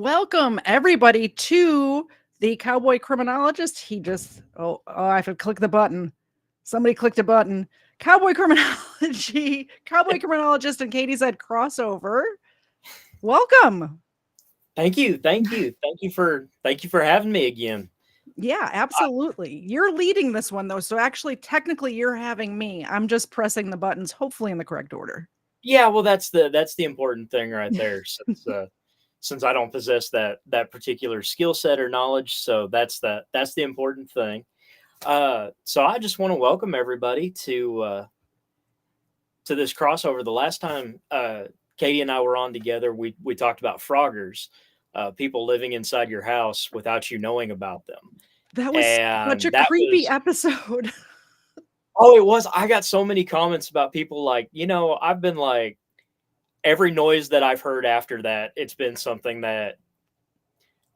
Welcome everybody to the Cowboy Criminologist. I have to click the button. Somebody clicked a button. Cowboy Criminology, Cowboy Criminologist and KTZed crossover. Welcome. Thank you for having me again. Yeah, absolutely. You're leading this one though, so actually technically you're having me. I'm just pressing the buttons, hopefully in the correct order. Yeah, well, that's the important thing right there. Since I don't possess that particular skill set or knowledge, so that's the important thing. So I just want to welcome everybody to this crossover. The last time Katie and I were on together, we talked about froggers, people living inside your house without you knowing about them, That was such a and that creepy was. episode. Oh, it was. I got so many comments about people like, I've been like, every noise that I've heard after that, it's been something that,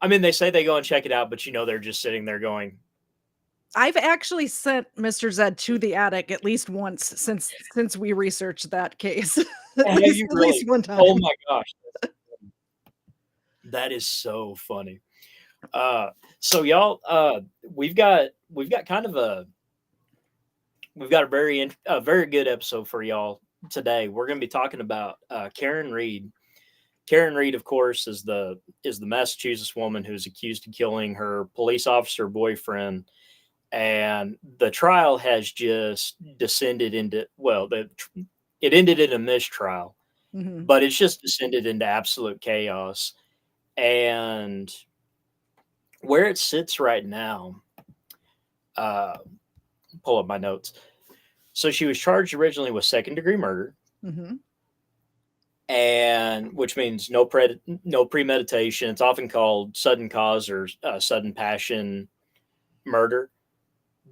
I mean, they say they go and check it out, but they're just sitting there going, I've actually sent Mr. Zed to the attic at least once since we researched that case. at have least you at really? least one Oh time. my gosh. That is so funny. So y'all, we've got kind of we've got a very good episode for y'all today. We're going to be talking about Karen Reed. Karen Reed, of course, is the Massachusetts woman who's accused of killing her police officer boyfriend, and the trial has just descended into it ended in a mistrial, Mhm. but it's just descended into absolute chaos. And where it sits right now, uh, pull up my notes. So she was charged originally with second-degree murder, Mhm. and which means no premeditation. It's often called sudden cause or sudden passion murder.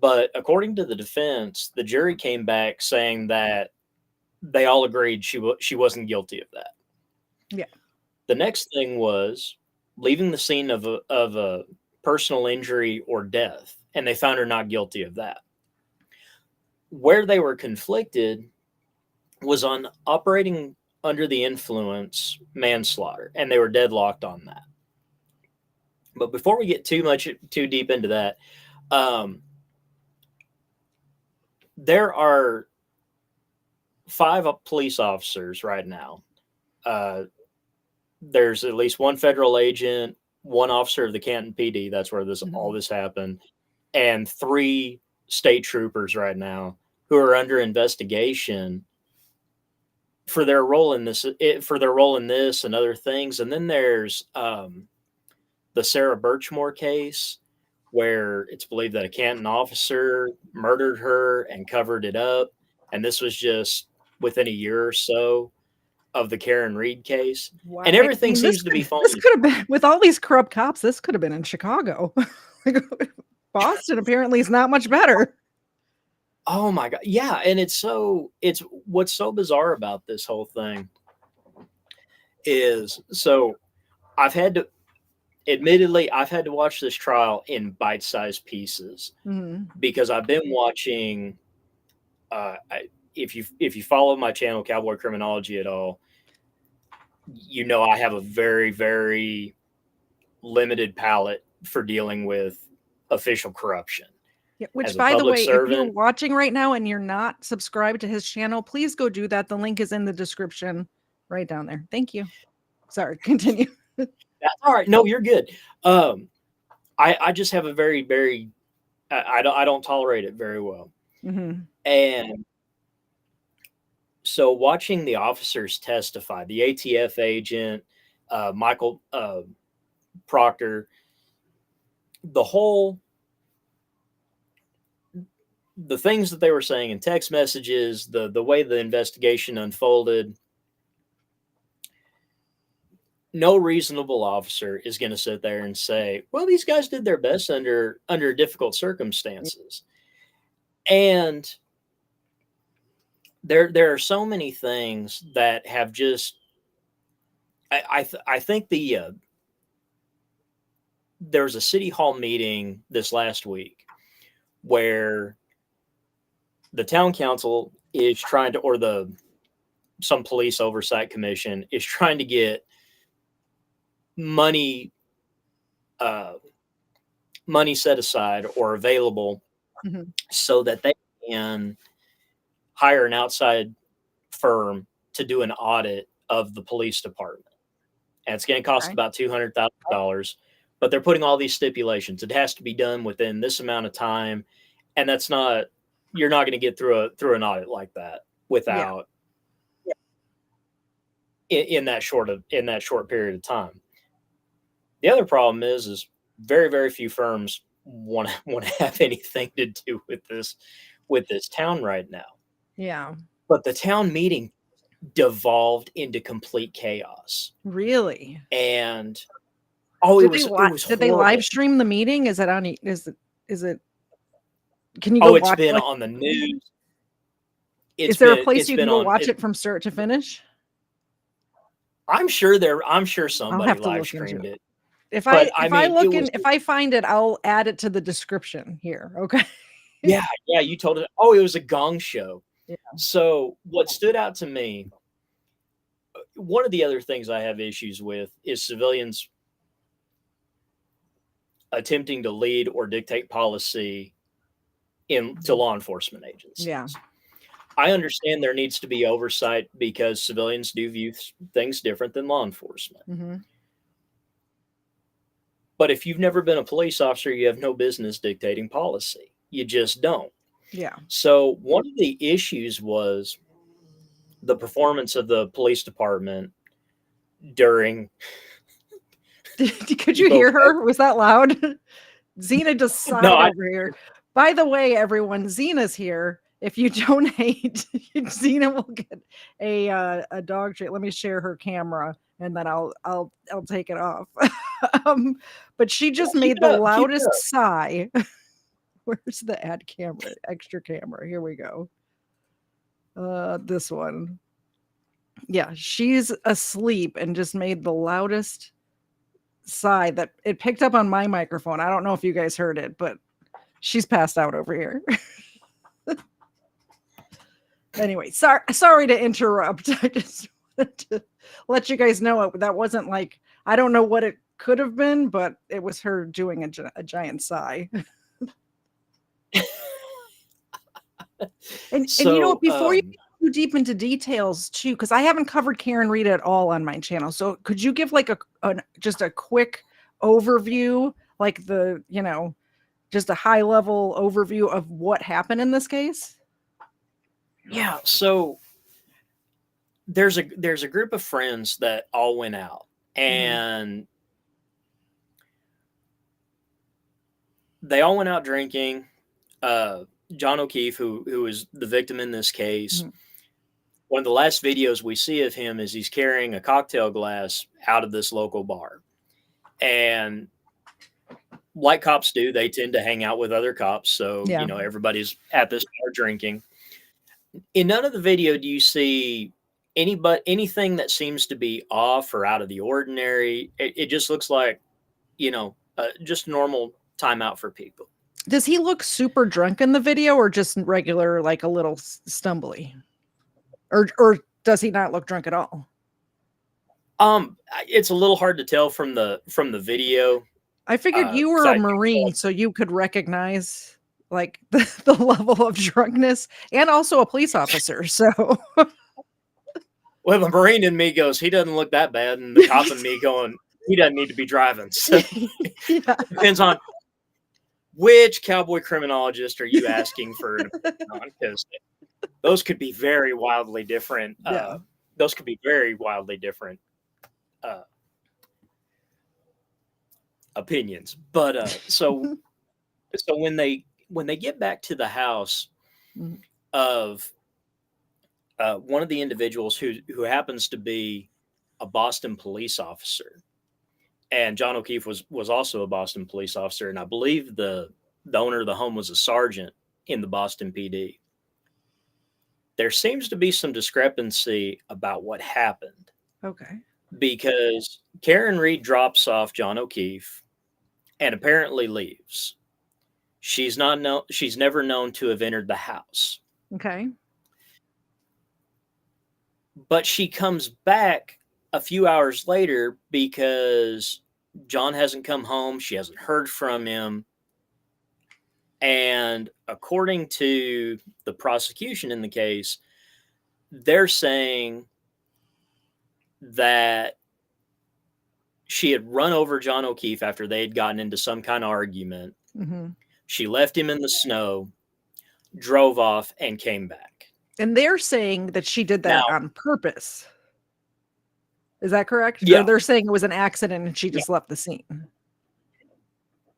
But according to the defense, the jury came back saying that they all agreed she wasn't guilty of that. Yeah. The next thing was leaving the scene of a personal injury or death, and they found her not guilty of that. Where they were conflicted was on operating under the influence manslaughter, and they were deadlocked on that. But before we get too deep into that, um, there are five police officers right now. Uh, there's at least one federal agent, one officer of the Canton PD. That's where all Mhm. this happened, and three state troopers right now who are under investigation for their role in this and other things. And then there's the Sarah Birchmore case, where it's believed that a Canton officer murdered her and covered it up. And this was just within a year or so of the Karen Reed case. Wow. And I everything mean, this seems to could be this falling. could have been with all these corrupt cops. This could have been in Chicago. Like, Boston apparently is not much better. Oh my God. Yeah. And it's what's so bizarre about this whole thing is so I've had to, admittedly, I've had to watch this trial in bite sized pieces Mhm. because I've been watching. If you follow my channel, Cowboy Criminology, at all, I have a very very limited palette for dealing with official corruption. Yeah, which, As a by the public way, if you're servant, watching right now and you're not subscribed to his channel, please go do that. The link is in the description right down there. Thank you. Sorry, continue. that's all right. No, you're good. Um, I just have a very very I don't tolerate it very well, Mhm. and so watching the officers testify, the ATF agent, Michael Proctor, the whole the things that they were saying in text messages, the way the investigation unfolded, no reasonable officer is going to sit there and say, "Well, these guys did their best under difficult circumstances." And there are so many things that have just I think there was a city hall meeting this last week where the town council is trying to, or the some police oversight commission is trying to get money uh, money set aside or available Mhm. so that they can hire an outside firm to do an audit of the police department. And it's going to cost Okay. about $200,000, but they're putting all these stipulations. It has to be done within this amount of time, and that's not you're not going to get through an audit like that Yeah. without in that short period of time. The other problem is very very few firms want to have anything to do with this town right now. Yeah. But the town meeting devolved into complete chaos, Really? and it was Did they live horrible. stream the meeting? Is it on is it can you go Oh, it's watch been like on the news. is there a place It's you can been go on. watch it from start to finish? I'm sure I'll somebody have to live look into streamed it. it, but I mean, it was If I find it, I'll add it to the description here. Okay. yeah, yeah. You told it. Oh, it was a gong show. Yeah. So what stood out to me, one of the other things I have issues with is civilians attempting to lead or dictate policy to law enforcement agencies. Yeah. I understand there needs to be oversight because civilians do view things different than law enforcement. Hmm. But if you've never been a police officer, you have no business dictating policy. You just don't. Yeah. So one of the issues was the performance of the police department during Could you hear her? Was that loud? Xena just sighed no, I over here. By the way, everyone, Xena's here. If you donate, Xena will get a dog treat. Let me share her camera, and then I'll take it off. But she just keep made it the up, keep it loudest up. sigh. Where's the add camera? Extra camera. Here we go. This one. Yeah, she's asleep and just made the loudest sigh that it picked up on my microphone. I don't know if you guys heard it, but she's passed out over here. Anyway, sorry to interrupt. I just wanted to let you guys know that wasn't like I don't know what it could have been, but it was her doing a giant sigh. And you know, So before you get too deep into details too, because I haven't covered Karen Reed at all on my channel. So could you give like just a quick overview, like just a high level overview of what happened in this case? yeah, so there's a group of friends that all went out and they all went out drinking. John O'Keefe, who is the victim in this case, Mhm. one of the last videos we see of him is he's carrying a cocktail glass out of this local bar. And like cops do, they tend to hang out with other cops. So, Yeah. everybody's at this bar drinking. In none of the video do you see anything that seems to be off or out of the ordinary. It just looks like, just normal time out for people. Does he look super drunk in the video or just regular, like a little stumbly? Or does he not look drunk at all? It's a little hard to tell from the video. I figured you were 'Cause a Marine, so you could recognize like the level of drunkenness and also a police officer. So well, the Marine in me goes, he doesn't look that bad, and the cop in me going, he doesn't need to be driving. So yeah. it depends on which cowboy criminologist are you asking for an opinion on, because those could be very wildly different. Yeah. Those could be very wildly different opinions. But so when they get back to the house Mhm. of one of the individuals who happens to be a Boston police officer, and John O'Keefe was also a Boston police officer, and I believe the owner of the home was a sergeant in the Boston PD. There seems to be some discrepancy about what happened Okay. because Karen Reed drops off John O'Keefe and apparently leaves. She's never known to have entered the house. Okay. But she comes back a few hours later, because John hasn't come home, she hasn't heard from him. And according to the prosecution in the case, they're saying that she had run over John O'Keefe after they had gotten into some kind of argument. Mm-hmm. She left him in the snow, drove off, and came back. And they're saying that she did that Now, on purpose. Is that correct? yeah. Or they're saying it was an accident and she just left the scene?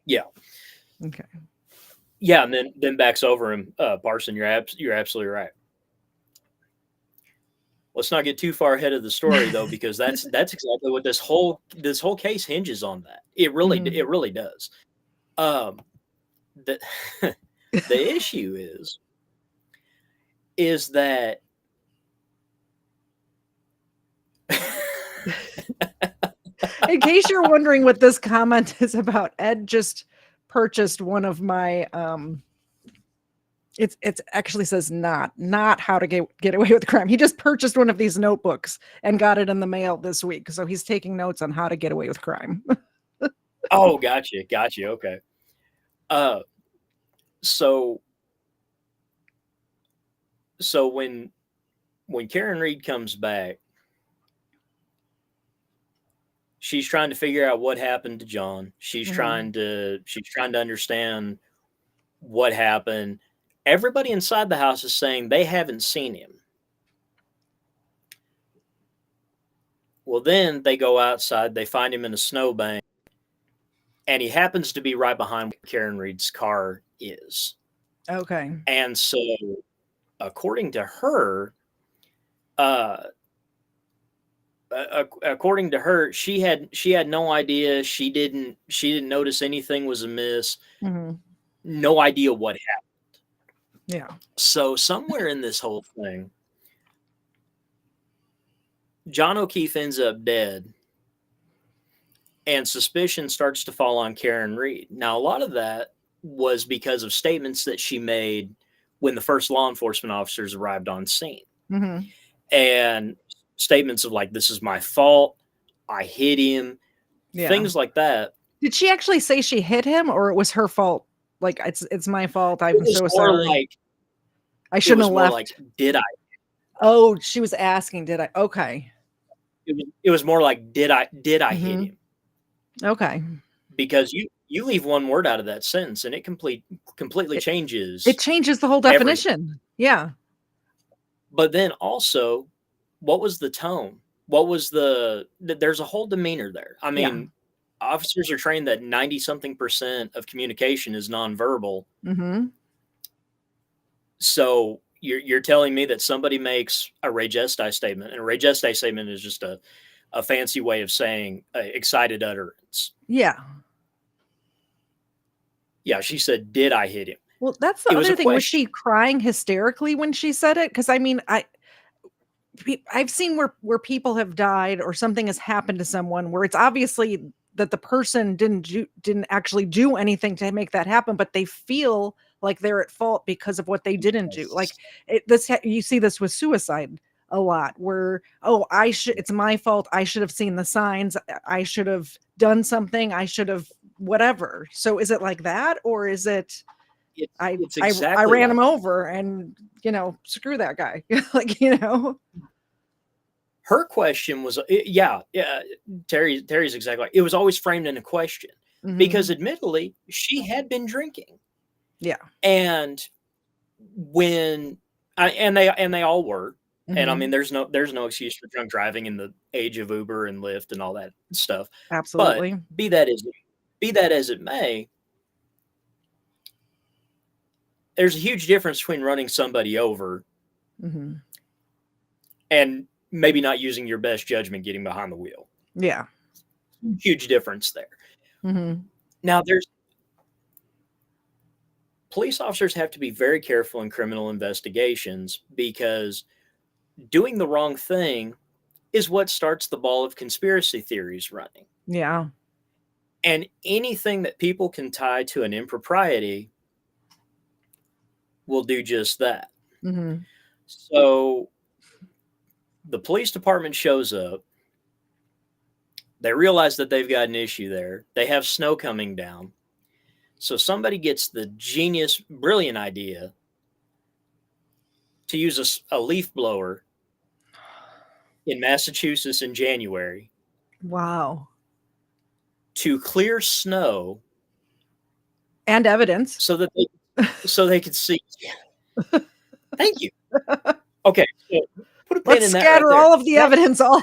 Yeah. Okay. Yeah, and then backs over him. Parson, you're absolutely right. Let's not get too far ahead of the story though, because that's exactly what this whole case hinges on. That it really does. The the issue is that in case you're wondering what this comment is about, Ed just purchased one of my it's actually says not how to get away with crime. He just purchased one of these notebooks and got it in the mail this week. So he's taking notes on how to get away with crime. Oh, gotcha. Okay. So when Karen Reed comes back, she's trying to figure out what happened to John. She's trying to understand what happened. Everybody inside the house is saying they haven't seen him. Well, then they go outside, they find him in a snowbank, and he happens to be right behind where Karen Reed's car is. Okay. And so, according to her, she had no idea. She didn't notice anything was amiss. No idea what happened. Yeah. So somewhere in this whole thing, John O'Keefe ends up dead, and suspicion starts to fall on Karen Reed. Now, a lot of that was because of statements that she made when the first law enforcement officers arrived on scene. And statements of like, this is my fault, I hit him, things like that. Did she actually say she hit him, or it was her fault? Like, it's my fault, I'm so sorry. Like, I shouldn't have left. Like, did I? Oh, she was asking, did I? Okay. It was more like, did I hit him? Okay. Because you leave one word out of that sentence and it completely changes. It changes the whole definition. Everything. Yeah. But then also, what was the tone? What was there's a whole demeanor there. I mean, officers are trained that 90-something% of communication is nonverbal. So you're telling me that somebody makes a re gestae statement, and a re gestae statement is just a fancy way of saying excited utterance. Yeah. Yeah, she said, did I hit him? Well, that's the other thing. Was she crying hysterically when she said it? Because I mean, I've seen where people have died or something has happened to someone where it's obviously that the person didn't actually do anything to make that happen, but they feel like they're at fault because of what they didn't do. Like you see this with suicide a lot, where it's my fault, I should have seen the signs, I should have done something, I should have whatever. So is it like that, or is it I ran him over and screw that guy? Like, her question was Terry's exactly right. It was always framed in a question because admittedly she had been drinking. Yeah. And when they all were. And I mean, there's no excuse for drunk driving in the age of Uber and Lyft and all that stuff. Absolutely. But be that as it may, there's a huge difference between running somebody over and maybe not using your best judgment getting behind the wheel. Yeah. Huge difference there. Now, police officers have to be very careful in criminal investigations because doing the wrong thing is what starts the ball of conspiracy theories running. Yeah. And anything that people can tie to an impropriety will do just that. So the police department shows up. They realize that they've got an issue there. They have snow coming down. So somebody gets the genius, brilliant idea to use a leaf blower in Massachusetts in January Wow. to clear snow And evidence. so they could see. Thank you. Okay, so put a pin Let's in that right scatter there. all of the evidence all.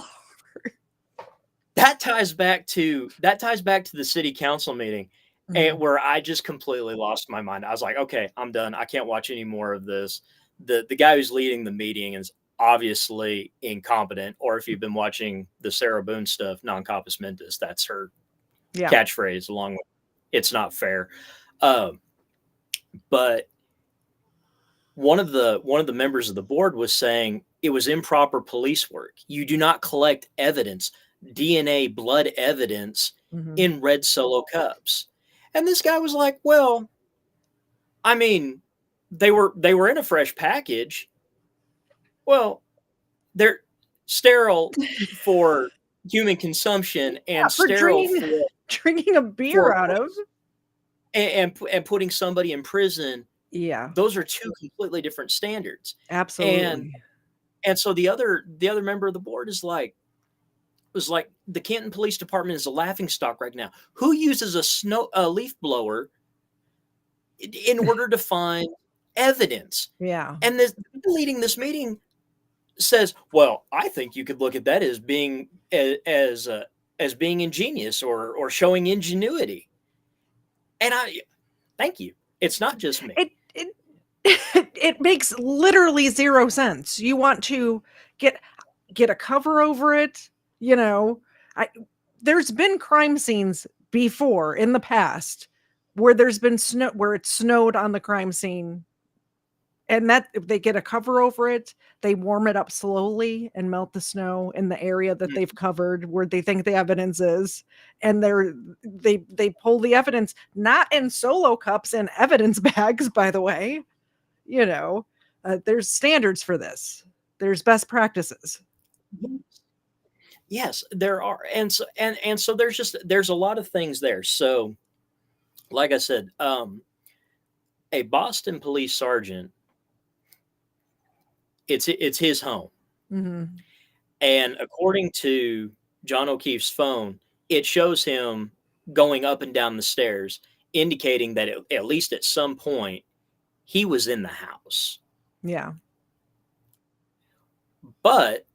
That ties back to the city council meeting, and where I just completely lost my mind. I was like, okay, I'm done. I can't watch any more of this. The guy who's leading the meeting is obviously incompetent, or if you've been watching the Sarah Boone stuff, non compos mentis, that's her catchphrase, along with "it's not fair." But one of the members of the board was saying it was improper police work. You do not collect evidence, DNA, blood evidence in red Solo cups. And this guy was like, well, I mean, they were in a fresh package. Well, they're sterile for human consumption and for sterile drinking a beer out of, and putting somebody in prison. Yeah, those are two completely different standards. Absolutely. And so the other member of the board was like, the Canton Police Department is a laughingstock right now. Who uses a leaf blower in order to find evidence? Yeah. And this leading this meeting says, well, I think you could look at that as being as being ingenious or showing ingenuity. And thank you. It's not just me. It makes literally zero sense. You want to get a cover over it, there's been crime scenes before in the past where there's been snow, where it snowed on the crime scene, and that if they get a cover over it, they warm it up slowly and melt the snow in the area that they've covered where they think the evidence is, and they pull the evidence, not in Solo cups and evidence bags, by the way. There's standards for this. There's best practices. Yes, there are. And so there's a lot of things there. So like I said, a Boston police sergeant, it's his home. And according to John O'Keefe's phone, it shows him going up and down the stairs, indicating that at least at some point he was in the house. Yeah. But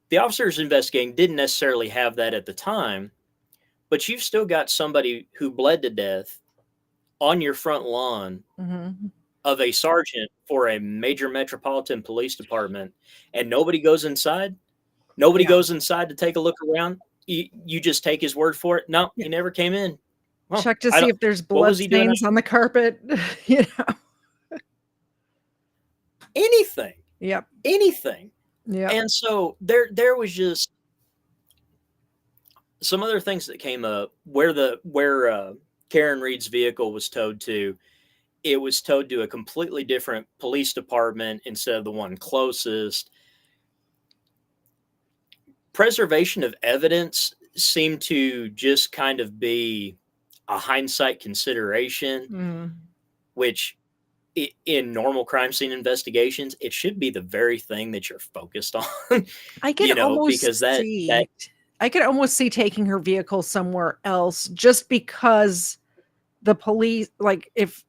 the officers investigating didn't necessarily have that at the time, but you've still got somebody who bled to death on your front lawn of a sergeant for a major metropolitan police department, and nobody goes inside. Nobody goes inside to take a look around. You just take his word for it. No, he never came in. Well, check to see if there's blood stains on the carpet. Anything. Yep. Anything. Yeah. And so there was just some other things that came up where Karen Reed's vehicle was towed to. It was towed to a completely different police department instead of the one closest. Preservation of evidence seemed to just kind of be a hindsight consideration, which in normal crime scene investigations, it should be the very thing that you're focused on. I can I could almost see taking her vehicle somewhere else, just because the police, like, if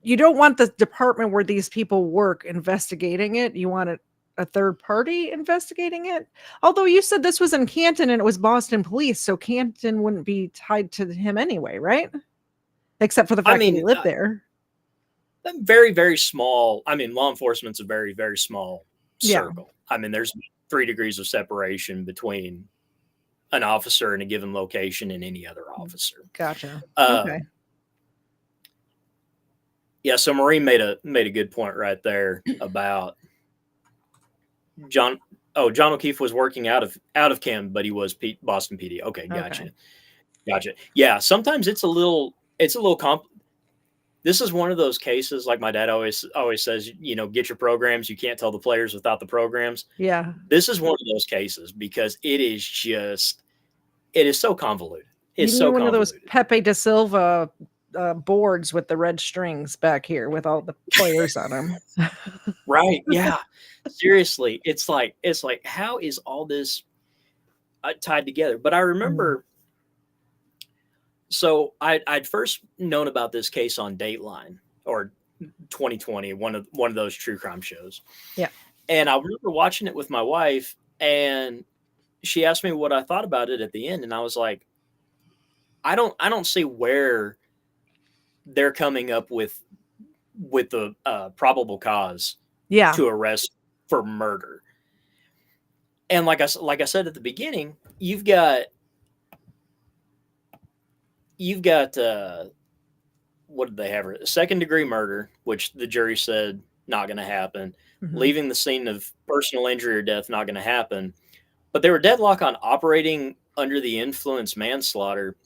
you don't want the department where these people work investigating it, you want a third party investigating it. Although you said this was in Canton and it was Boston police, so Canton wouldn't be tied to him anyway, right? Except for the fact that he lived there. Very, very small. I mean, law enforcement's a very, very small circle. Yeah. I mean, there's 3 degrees of separation between an officer in a given location and any other officer. Gotcha. Okay. Yeah, so Maureen made a good point right there about John O'Keefe was working out of Canton, but he was Boston PD. Okay, gotcha. Yeah, sometimes it's a little this is one of those cases, like my dad always says, get your programs. You can't tell the players without the programs. Yeah. This is one of those cases because it is so convoluted. It's You need so one of those convoluted. Pepe da Silva boards with the red strings back here with all the players on them. Right? Yeah. Seriously, it's like how is all this tied together? But I remember, so I'd first known about this case on Dateline or 2020, one of those true crime shows. Yeah. And I remember watching it with my wife, and she asked me what I thought about it at the end, and I was like, I don't see where they're coming up with the probable cause Yeah. to arrest for murder. And like I said at the beginning, you've got what did they have? Second degree murder, which the jury said not going to happen. Leaving the scene of personal injury or death, not going to happen. But they were deadlocked on operating under the influence manslaughter.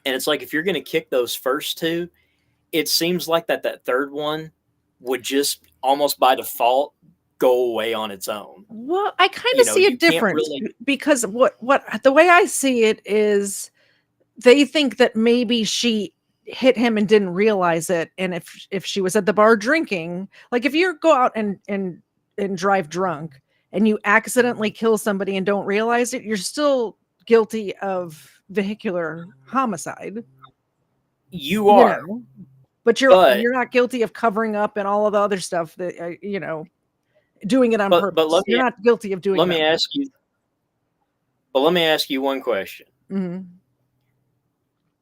And it's like, if you're going to kick those first two, it seems like that third one would just almost by default go away on its own. Well, I kind of see you it different really... because what the way I see it is they think that maybe she hit him and didn't realize it. And if she was at the bar drinking, like if you go out and drive drunk and you accidentally kill somebody and don't realize it, you're still guilty of vehicular homicide. You are, but you're not guilty of covering up and all of the other stuff that doing it on purpose. But you're not guilty of doing. Let me ask you one question. Mm-hmm.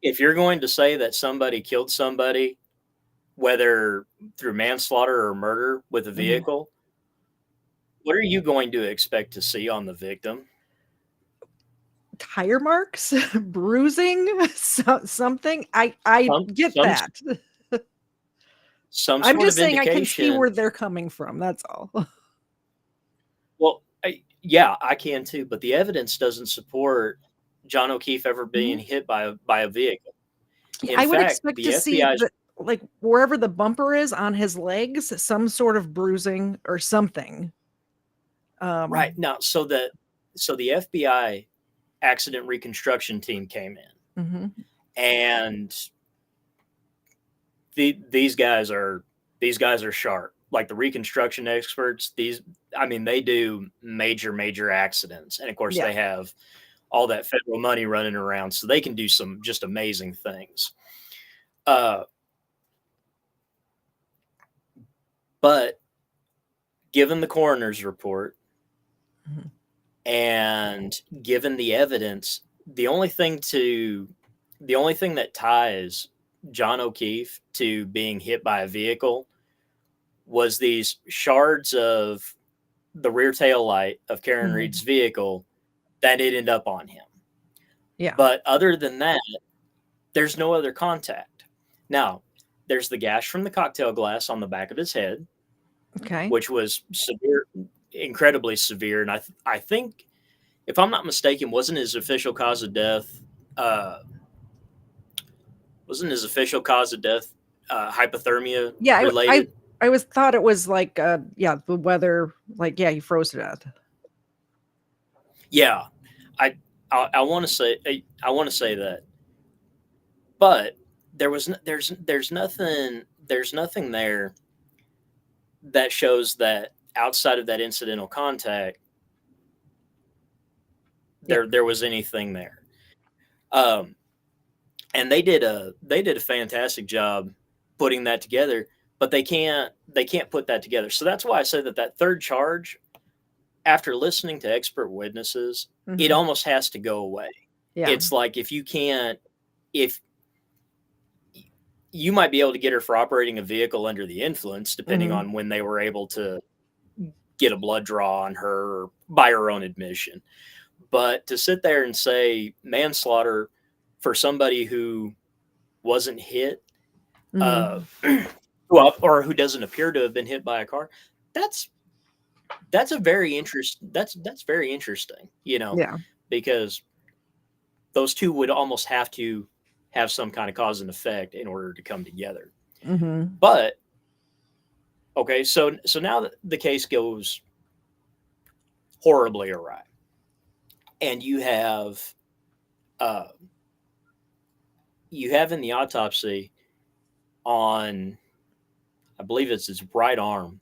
If you're going to say that somebody killed somebody, whether through manslaughter or murder with a vehicle, what are you going to expect to see on the victim? Tire marks, bruising, something. I get that. I'm just saying I can see where they're coming from. That's all. Well, yeah, I can too. But the evidence doesn't support John O'Keefe ever being hit by a vehicle. I would expect to see like wherever the bumper is on his legs, some sort of bruising or something. Right now, so the FBI accident reconstruction team came in, and these guys are sharp. Like the reconstruction experts, they do major accidents, and of course they have all that federal money running around, so they can do some just amazing things. But given the coroner's report and given the evidence, the only thing that ties John O'Keefe to being hit by a vehicle was these shards of the rear tail light of Karen Reed's vehicle that ended up on him. Yeah. But other than that, there's no other contact. Now, there's the gash from the cocktail glass on the back of his head, which was severe, incredibly severe. And I think, if I'm not mistaken, wasn't his official cause of death hypothermia related? I was thought it was like the weather, like he froze to death. Yeah, I want to say that, but there's nothing there that shows that outside of that incidental contact there was anything there. And they did a fantastic job putting that together, but they can't put that together. So that's why I said that third charge, after listening to expert witnesses, it almost has to go away. Yeah. It's like, if you might be able to get her for operating a vehicle under the influence, depending on when they were able to get a blood draw on her by her own admission. But to sit there and say manslaughter for somebody who wasn't hit, or who doesn't appear to have been hit by a car, that's very interesting. That's very interesting, because those two would almost have to have some kind of cause and effect in order to come together. Mm-hmm. But okay, so now the case goes horribly awry, and uh, you have in the autopsy on, I believe it's his right arm.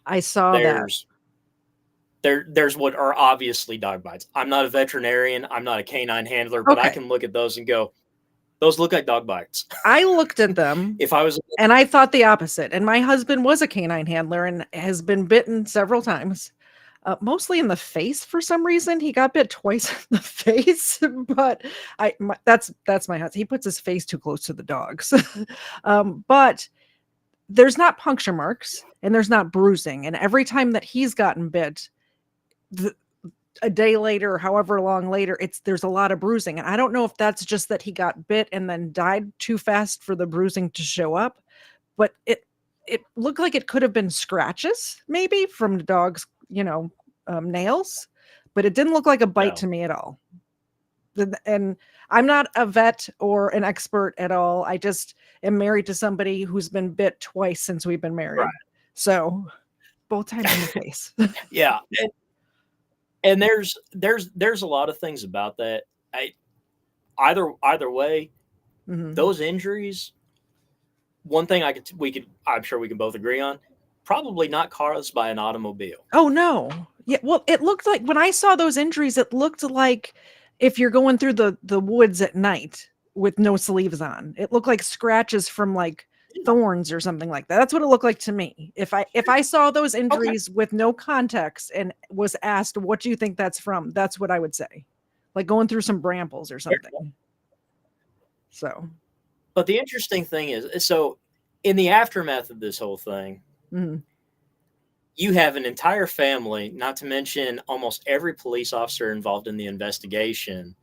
I saw that. There's what are obviously dog bites. I'm not a veterinarian. I'm not a canine handler, but I Okay. can look at those and go, those look like dog bites. I looked at them If I was, and I thought the opposite. And my husband was a canine handler and has been bitten several times, mostly in the face for some reason. He got bit twice in the face, but that's my husband. He puts his face too close to the dogs. But there's not puncture marks and there's not bruising. And every time that he's gotten bit, a day later, however long later, there's a lot of bruising. And I don't know if that's just that he got bit and then died too fast for the bruising to show up, but it looked like it could have been scratches maybe from the dog's, nails, but it didn't look like a bite no, to me at all. And I'm not a vet or an expert at all. I just am married to somebody who's been bit twice since we've been married. right. So both times in the face. Yeah. And there's a lot of things about that. Either way, Mhm. those injuries, one thing I'm sure we can both agree on, probably not caused by an automobile. Oh, no. Yeah, well, it looked like when I saw those injuries, it looked like if you're going through the woods at night with no sleeves on. It looked like scratches from like thorns or something like that. That's what it looked like to me. If I saw those Okay. injuries with no context and was asked, "What do you think that's from?" That's what I would say. Like going through some brambles or something. So, But the interesting thing is, so in the aftermath of this whole thing, mhm. you have an entire family, not to mention almost every police officer involved in the investigation.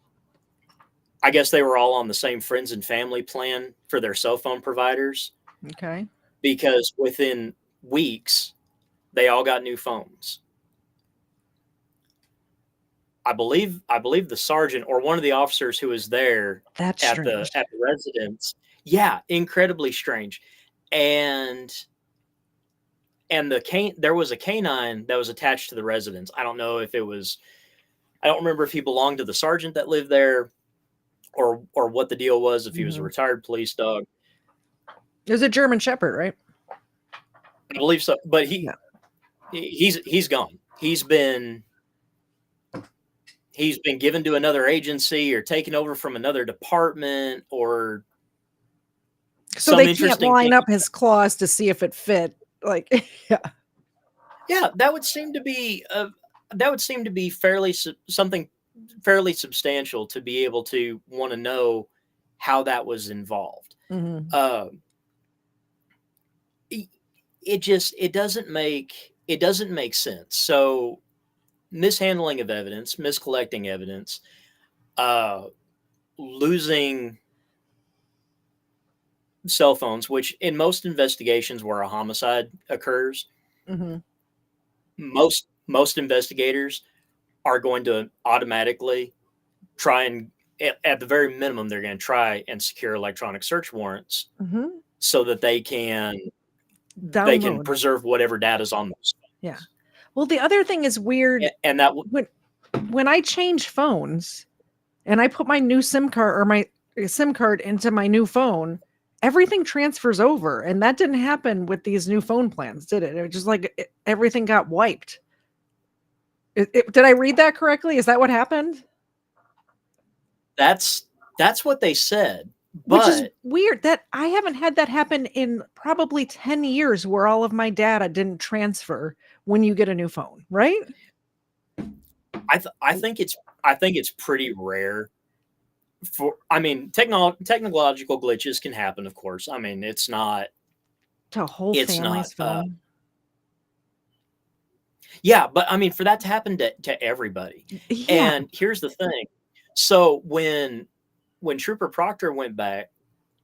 I guess they were all on the same friends and family plan for their cell phone providers Okay. because within weeks, they all got new phones. I believe the sergeant or one of the officers who was there That's at the strange. residence. Yeah, incredibly strange. And there was a canine that was attached to the residence. I don't know if it was, I don't remember if he belonged to the sergeant that lived there or what the deal was, if he was a Mhm. retired police dog. It was a German Shepherd, right? I believe so, but Yeah. he's gone. He's been given to another agency or taken over from another department or So some they can't interesting thing. line up his claws to see if it fit. Like, yeah. Yeah, that would seem to be something fairly substantial to be able to want to know how that was involved. Mhm. Uh, it doesn't make sense. So mishandling of evidence, miscollecting evidence, uh, losing cell phones, which in most investigations where a homicide occurs, Mhm. most investigators are going to automatically try and at the very minimum they're going to try and secure electronic search warrants Mhm. so that they can Download. preserve whatever data is on those Yeah. phones. Well, the other thing is weird And that when I change phones and I put my new SIM card or my SIM card into my new phone, everything transfers over, and that didn't happen with these new phone plans, did it? It was just like everything got wiped. Did I read that correctly? Is that what happened? that's what they said, Which is but weird that I haven't had that happen in probably 10 years where all of my data didn't transfer when you get a new phone, right? I think it's pretty rare. I mean, technological glitches can happen, of course. I mean, To a whole it's not family's phone. yeah, but I mean, for that to happen to everybody. Yeah. And here's the thing. So when Trooper Proctor went back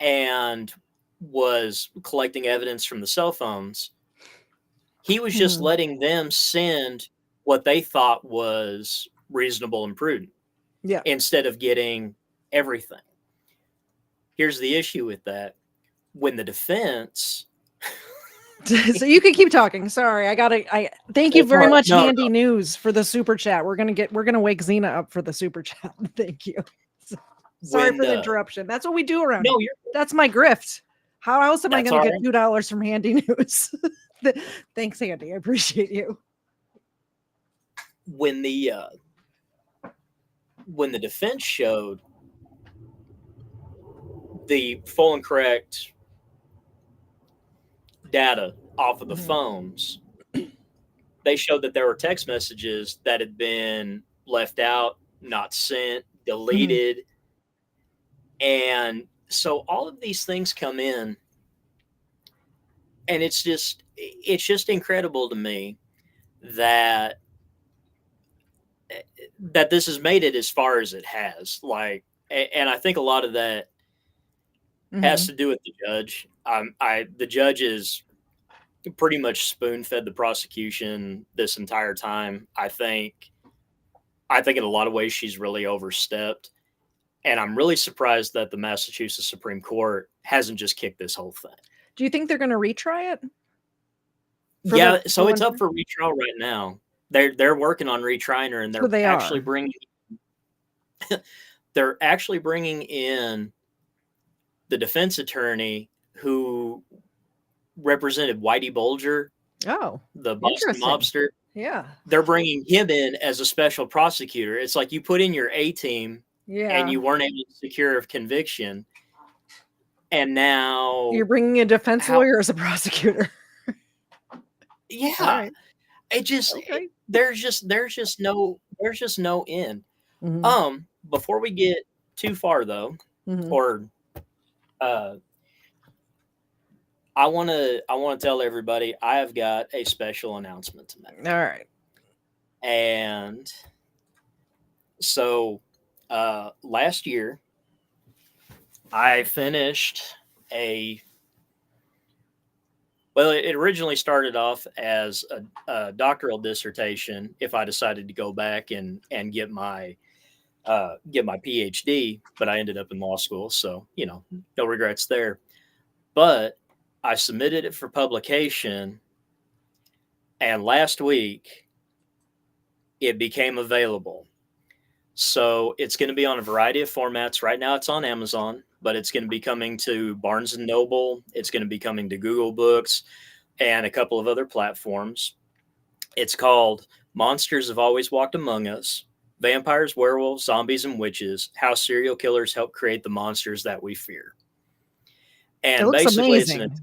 and was collecting evidence from the cell phones, he was just Mhm. letting them send what they thought was reasonable and prudent Yeah. instead of getting everything. Here's the issue with that. when the defense So you can keep talking. Sorry, I thank you It's very hard. much, No, Handy News, for the super chat. We're gonna wake Xena up for the super chat. Thank you. Sorry when for the interruption. That's what we do around no, here. That's my grift. How else am I that's gonna all get right. $2 from Handy News? Thanks, Handy. I appreciate you. When the defense showed the full and correct data off of the Mhm. phones, they showed that there were text messages that had been left out, not sent, Mhm. deleted. And so all of these things come in, and it's just incredible to me that that this has made it as far as it has. And I think a lot of that has Mhm. to do with the judge. The judge is pretty much spoon fed the prosecution this entire time. I think in a lot of ways she's really overstepped, and I'm really surprised that the Massachusetts Supreme Court hasn't just kicked this whole thing. Do you think they're gonna retry it? Yeah, For so it's one up for retrial right now. They're working on retrying her, and so they are. they're actually bringing in the defense attorney who represented Whitey Bulger, Oh, the Boston interesting. mobster. Yeah. They're bringing him in as a special prosecutor. It's like you put in your A team and Yeah. you weren't able to secure a conviction, and now You're bringing a defense how? lawyer as a prosecutor. All Yeah, right. Okay. there's just no end. Mhm. Before we get too far though, Mhm. or uh, I want to tell everybody I have got a special announcement to make, All right. and so last year I finished a well, it originally started off as a doctoral dissertation. If I decided to go back and get my PhD, but I ended up in law school, so no regrets there. But I submitted it for publication, and last week it became available. So it's going to be on a variety of formats. Right now, it's on Amazon, but it's going to be coming to Barnes and Noble. It's going to be coming to Google Books and a couple of other platforms. It's called Monsters Have Always Walked Among Us: Vampires, Werewolves, Zombies, and Witches, How Serial Killers Help Create the Monsters That We Fear. It And looks basically, it's amazing.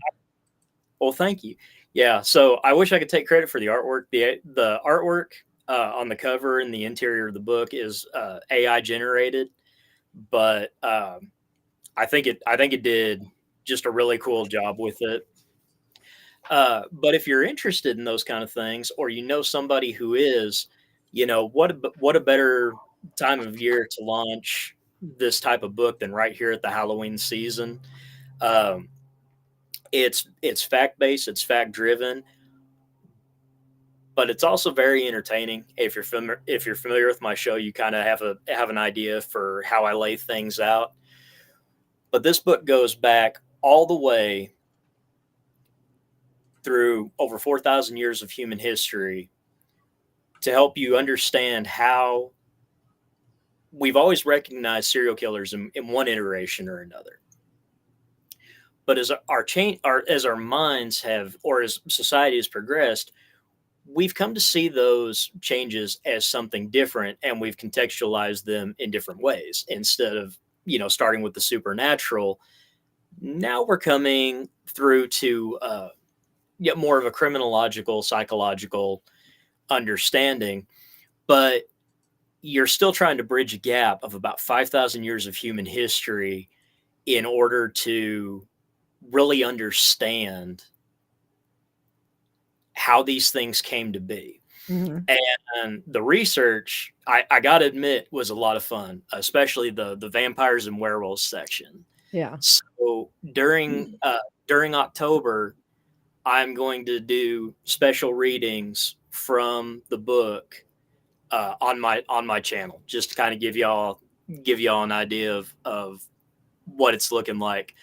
well, thank you. Yeah, so I wish I could take credit for the artwork. The artwork on the cover and the interior of the book is AI generated, but I think it did just a really cool job with it. But if you're interested in those kind of things, or somebody who is, what a better time of year to launch this type of book than right here at the Halloween season. Um, it's fact based, it's fact driven, but it's also very entertaining. If you're familiar with my show, you kind of have an idea for how I lay things out. But this book goes back all the way through over 4,000 years of human history to help you understand how we've always recognized serial killers in one iteration or another. But as our minds have, or as society has progressed, we've come to see those changes as something different, and we've contextualized them in different ways. Instead of starting with the supernatural, now we're coming through to yet more of a criminological, psychological understanding. But you're still trying to bridge a gap of about 5,000 years of human history in order to really understand how these things came to be. Mhm. And the research, I got to admit, was a lot of fun, especially the vampires and werewolves section. Yeah. So during October, I'm going to do special readings from the book on my channel, just to kind of give y'all an idea of what it's looking like.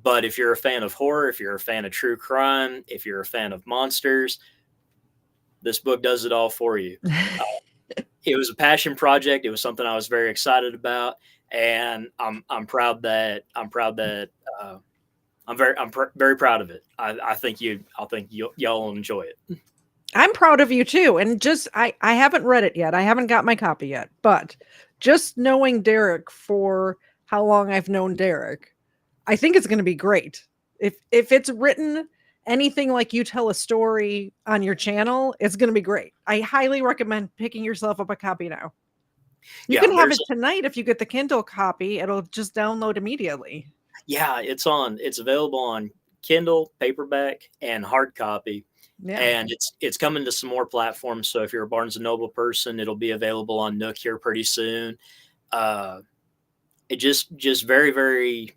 But if you're a fan of horror, if you're a fan of true crime, if you're a fan of monsters, this book does it all for you. It was a passion project. It was something I was very excited about, and I'm proud that very proud of it. I think y'all will enjoy it. I'm proud of you too. And just I haven't read it yet. I haven't got my copy yet, but just knowing Derek for how long I've known Derek, I think it's going to be great. If it's written anything like you tell a story on your channel, it's going to be great. I highly recommend picking yourself up a copy now. You Yeah, can have it tonight if you get the Kindle copy. It'll just download immediately. yeah, it's available on Kindle, paperback, and hard copy. Yeah. And it's coming to some more platforms. So if you're a Barnes and Noble person, it'll be available on Nook here pretty soon. It just very, very,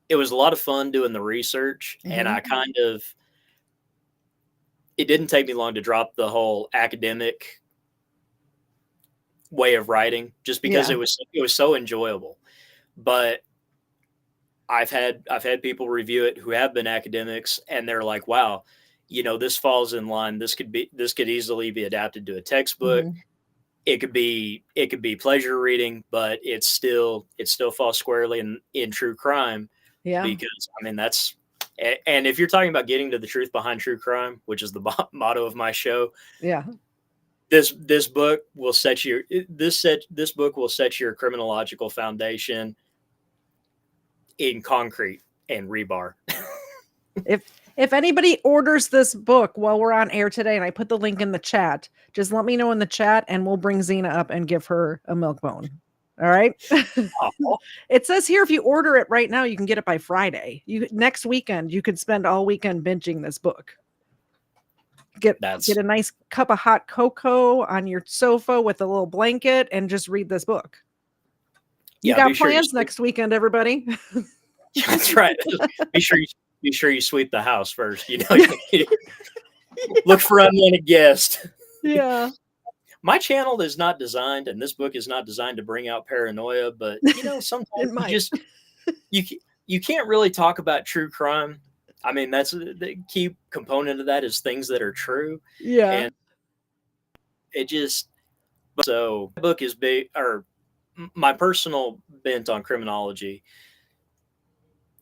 it was a lot of fun doing the research, and I it didn't take me long to drop the whole academic way of writing, just because it was so enjoyable. But I've had people review it who have been academics, and they're like, wow, this falls in line. This could easily be adapted to a textbook. It could be pleasure reading, but it still falls squarely in true crime. Yeah. Because I mean, and if you're talking about getting to the truth behind true crime, which is the motto of my show. Yeah. This book will set your criminological foundation in concrete and rebar. If anybody orders this book while we're on air today, and I put the link in the chat, just let me know in the chat and we'll bring Xena up and give her a milk bone. All right. It says here, if you order it right now, you can get it by Friday. Next weekend, you could spend all weekend binging this book. Get a nice cup of hot cocoa on your sofa with a little blanket and just read this book. You got plans next weekend, everybody. That's right. Be sure you sweep the house first. Look for unwanted guests. Yeah. My channel is not designed, and this book is not designed to bring out paranoia, but sometimes you can't really talk about true crime. I mean, that's the key component of that is things that are true. Yeah. And so my book is big, or my personal bent on criminology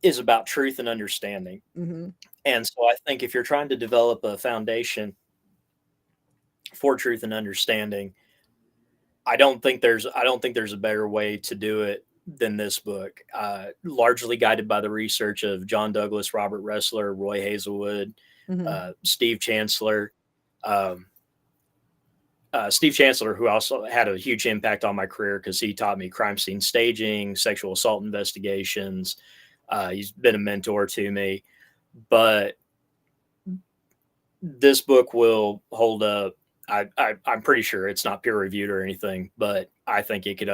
is about truth and understanding. And so I think if you're trying to develop a foundation for truth and understanding, I don't think there's a better way to do it than this book. Largely guided by the research of John Douglas, Robert Ressler, Roy Hazelwood, Steve Chancellor. Steve Chancellor, who also had a huge impact on my career because he taught me crime scene staging, sexual assault investigations. He's been a mentor to me. But this book will hold up. I'm pretty sure it's not peer reviewed or anything, but I think it could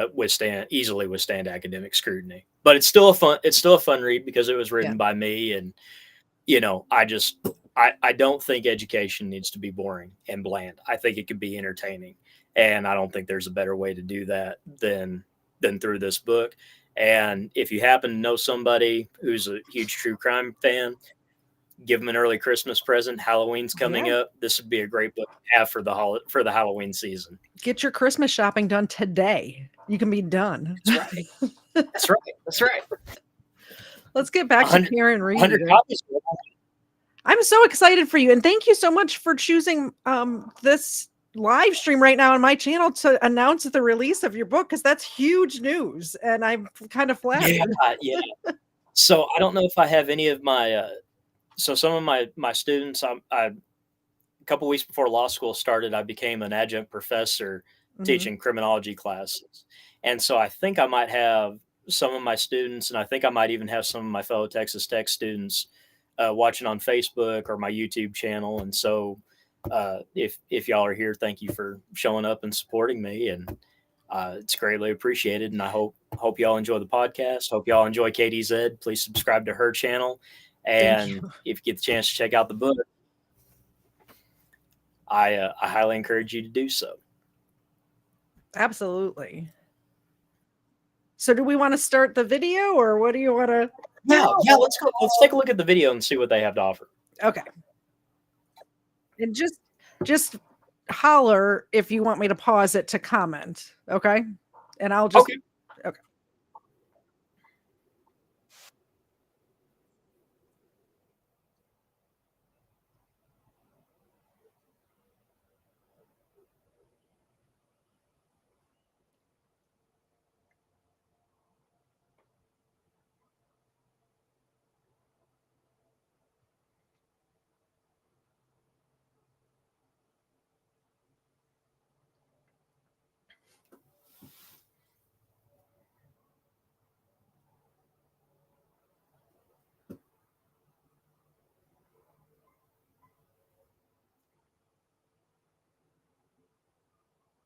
easily withstand academic scrutiny. But it's still a fun read because it was written by me, and I don't think education needs to be boring and bland. I think it could be entertaining, and I don't think there's a better way to do that than through this book. And if you happen to know somebody who's a huge true crime fan, give them an early Christmas present. Halloween's coming up. This would be a great book to have for the Halloween season. Get your Christmas shopping done today. You can be done. That's right. That's right. Let's get back to Karen Reed. I'm so excited for you, and thank you so much for choosing this live stream right now on my channel to announce the release of your book, because that's huge news, and I'm kind of flattered. Yeah. So I don't know if I have any of my. So some of my students, a couple weeks before law school started, I became an adjunct professor teaching criminology classes. And so I think I might have some of my students, and I think I might even have some of my fellow Texas Tech students watching on Facebook or my YouTube channel. And so if y'all are here, thank you for showing up and supporting me. And it's greatly appreciated. And I hope y'all enjoy the podcast. Hope y'all enjoy KTZed. Please subscribe to her channel. And if you get the chance to check out the book, I highly encourage you to do so. Absolutely. So do we want to start the video, or what do you want to? Yeah. Let's go. Let's take a look at the video and see what they have to offer. Okay. And just holler if you want me to pause it to comment. Okay. And I'll just. Okay. Okay.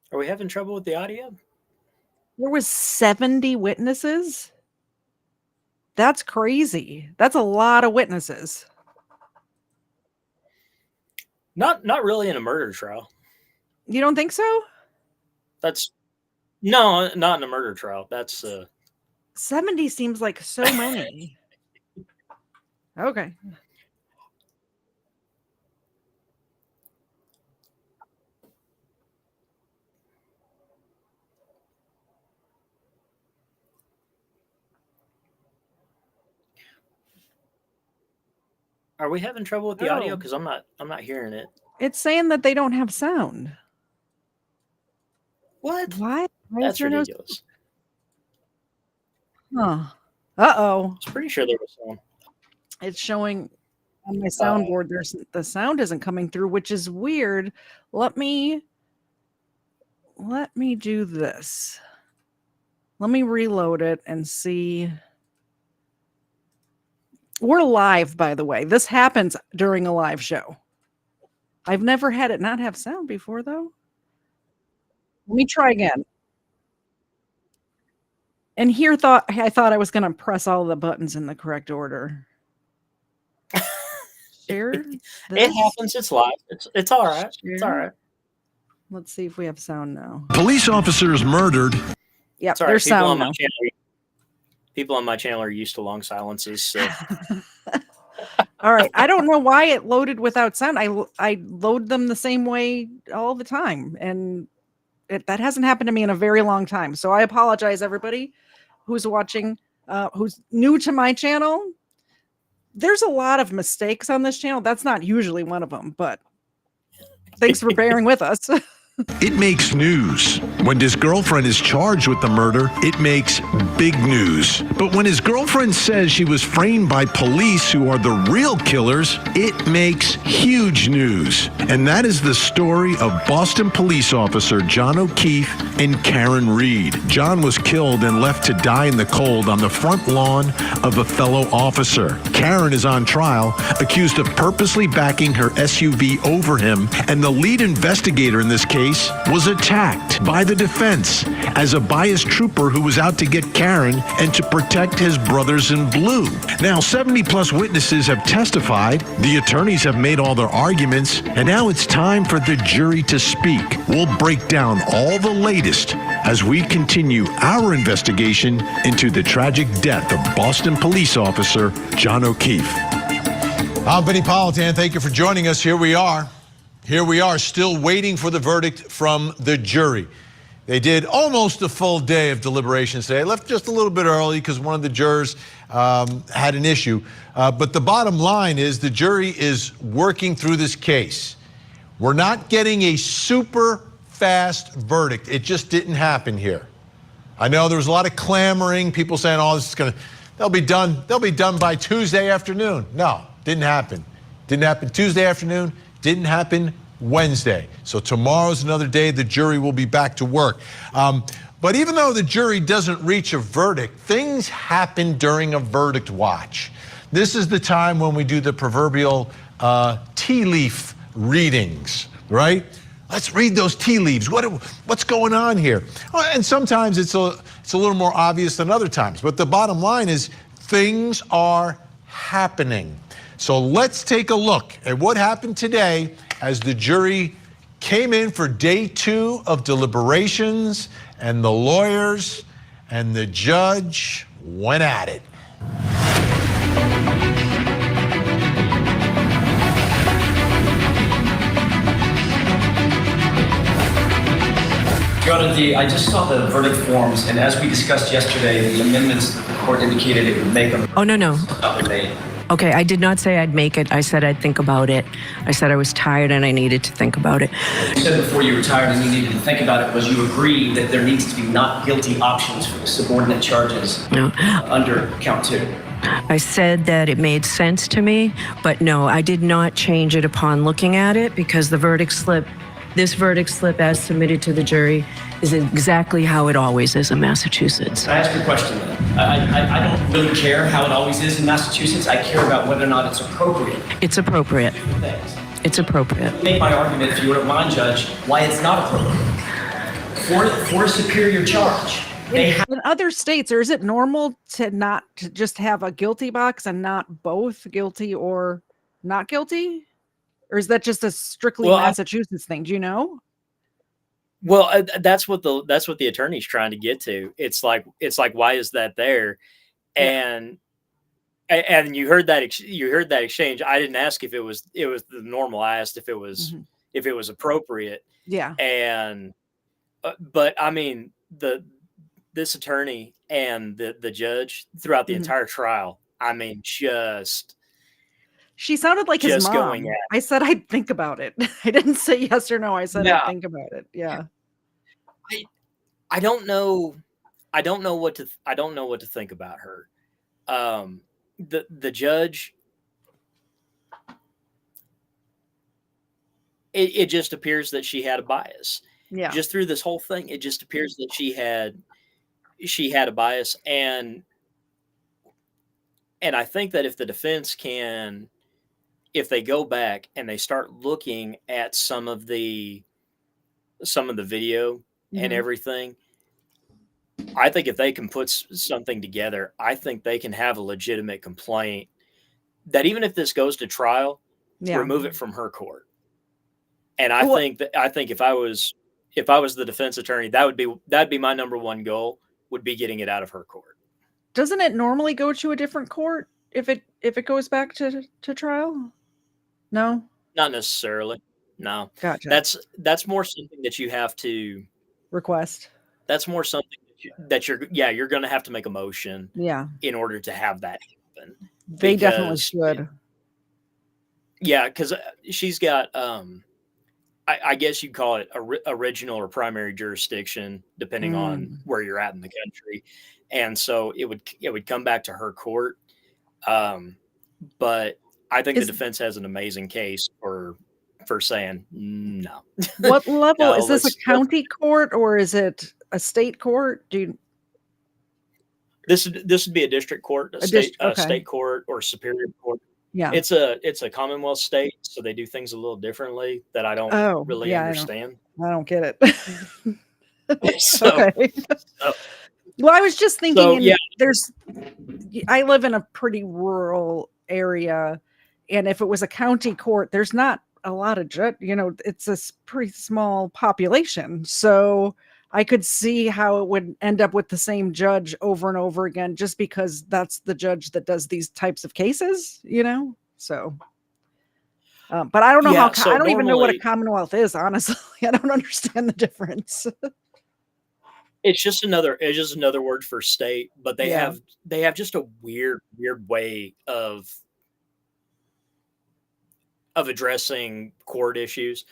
Are we having trouble with the audio? There was 70 witnesses. That's crazy. That's a lot of witnesses. Not really in a murder trial. You don't think so? That's no, not in a murder trial. That's 70 seems like so many. Okay. Are we having trouble with the audio? Oh. Because I'm not hearing it. It's saying that they don't have sound. What? Why? Why is That's there no- ridiculous. Huh. Uh-oh. I was pretty sure there was someone. It's showing on my soundboard there's the sound isn't coming through, which is weird. Let me do this. Let me reload it and see. We're live, by the way. This happens during a live show. I've never had it not have sound before, though. Let me try again. And here I thought I was going to press all the buttons in the correct order. Share. It happens. It's live. It's all right. It's all right. Let's see if we have sound now. Police officers murdered. Yep, there's sound now. People on my channel are used to long silences. So. All right. I don't know why it loaded without sound. I load them the same way all the time, and that hasn't happened to me in a very long time. So I apologize, everybody who's watching, who's new to my channel. There's a lot of mistakes on this channel. That's not usually one of them, but thanks for bearing with us. It makes news. When his girlfriend is charged with the murder, it makes big news. But when his girlfriend says she was framed by police who are the real killers, it makes huge news. And that is the story of Boston police officer John O'Keefe and Karen Reed. John was killed and left to die in the cold on the front lawn of a fellow officer. Karen is on trial, accused of purposely backing her SUV over him, and the lead investigator in this case was attacked by the defense as a biased trooper who was out to get Karen and to protect his brothers in blue. Now, 70-plus witnesses have testified, the attorneys have made all their arguments, and now it's time for the jury to speak. We'll break down all the latest as we continue our investigation into the tragic death of Boston police officer John O'Keefe. I'm Benny Politan. Thank you for joining us. Here we are. Here we are, still waiting for the verdict from the jury. They did almost a full day of deliberations today. Left just a little bit early because one of the jurors had an issue. But the bottom line is the jury is working through this case. We're not getting a super fast verdict. It just didn't happen here. I know there was a lot of clamoring, people saying, oh, this is they'll be done by Tuesday afternoon. No, didn't happen. Didn't happen Tuesday afternoon. Didn't happen Wednesday. So tomorrow's another day the jury will be back to work. But even though the jury doesn't reach a verdict, things happen during a verdict watch. This is the time when we do the proverbial tea leaf readings, right? Let's read those tea leaves. What's going on here? And sometimes it's a little more obvious than other times. But the bottom line is things are happening. So let's take a look at what happened today as the jury came in for day 2 of deliberations, and the lawyers and the judge went at it. I just saw the verdict forms, and as we discussed yesterday, the amendments that the court indicated it would make them. Oh, no. Not been made. Okay, I did not say I'd make it. I said I'd think about it. I said I was tired and I needed to think about it. You said before you were tired and you needed to think about it was you agreed that there needs to be not guilty options for the subordinate charges under count 2. I said that it made sense to me, but no, I did not change it upon looking at it because the verdict slip, this verdict slip as submitted to the jury, is exactly how it always is in Massachusetts. I ask you a question then. I don't really care how it always is in Massachusetts. I care about whether or not it's appropriate. It's appropriate. Thanks. It's appropriate. Make my argument, if you wouldn't mind, Judge, why it's not appropriate. For a superior charge. In other states, or is it normal to just have a guilty box and not both guilty or not guilty? Or is that just a strictly Massachusetts thing? Do you know? Well, that's what the attorney's trying to get to. It's like why is that there? And you heard that exchange. I didn't ask if it was the normal. I asked if it was appropriate. Yeah. And but I mean this attorney and the judge throughout the entire trial. I mean, she sounded like his mom. Going at I said I'd think about it. I didn't say yes or no. I said I'd think about it. Yeah. I don't know what to think about her. The judge, it just appears that she had a bias. Yeah. Just through this whole thing, it just appears that she had a bias, and I think that if the defense if they go back and they start looking at some of the video and everything, I think if they can put something together, I think they can have a legitimate complaint that even if this goes to trial, remove it from her court. And I think if I was the defense attorney, that'd be my number one goal, would be getting it out of her court. Doesn't it normally go to a different court if it goes back to trial? No, not necessarily. No, gotcha. That's more something that you have to request. That's more something that you're going to have to make a motion. Yeah. In order to have that happen. They definitely should. Yeah, because she's got I guess you'd call it original or primary jurisdiction, depending on where you're at in the country, and so it would come back to her court. But I think the defense has an amazing case for saying no. What level is this? A county court or is it a state court? This would be a district court, a state court, or superior court. Yeah, it's a Commonwealth state, so they do things a little differently that I don't really understand. I don't get it. So, okay. Well, I was just thinking. I live in a pretty rural area, and if it was a county court, there's not a lot of it's a pretty small population, so I could see how it would end up with the same judge over and over again, just because that's the judge that does these types of cases, so but I don't know I don't even know what a Commonwealth is, honestly. I don't understand the difference. It's just another word for state, but they have just a weird way of addressing court issues.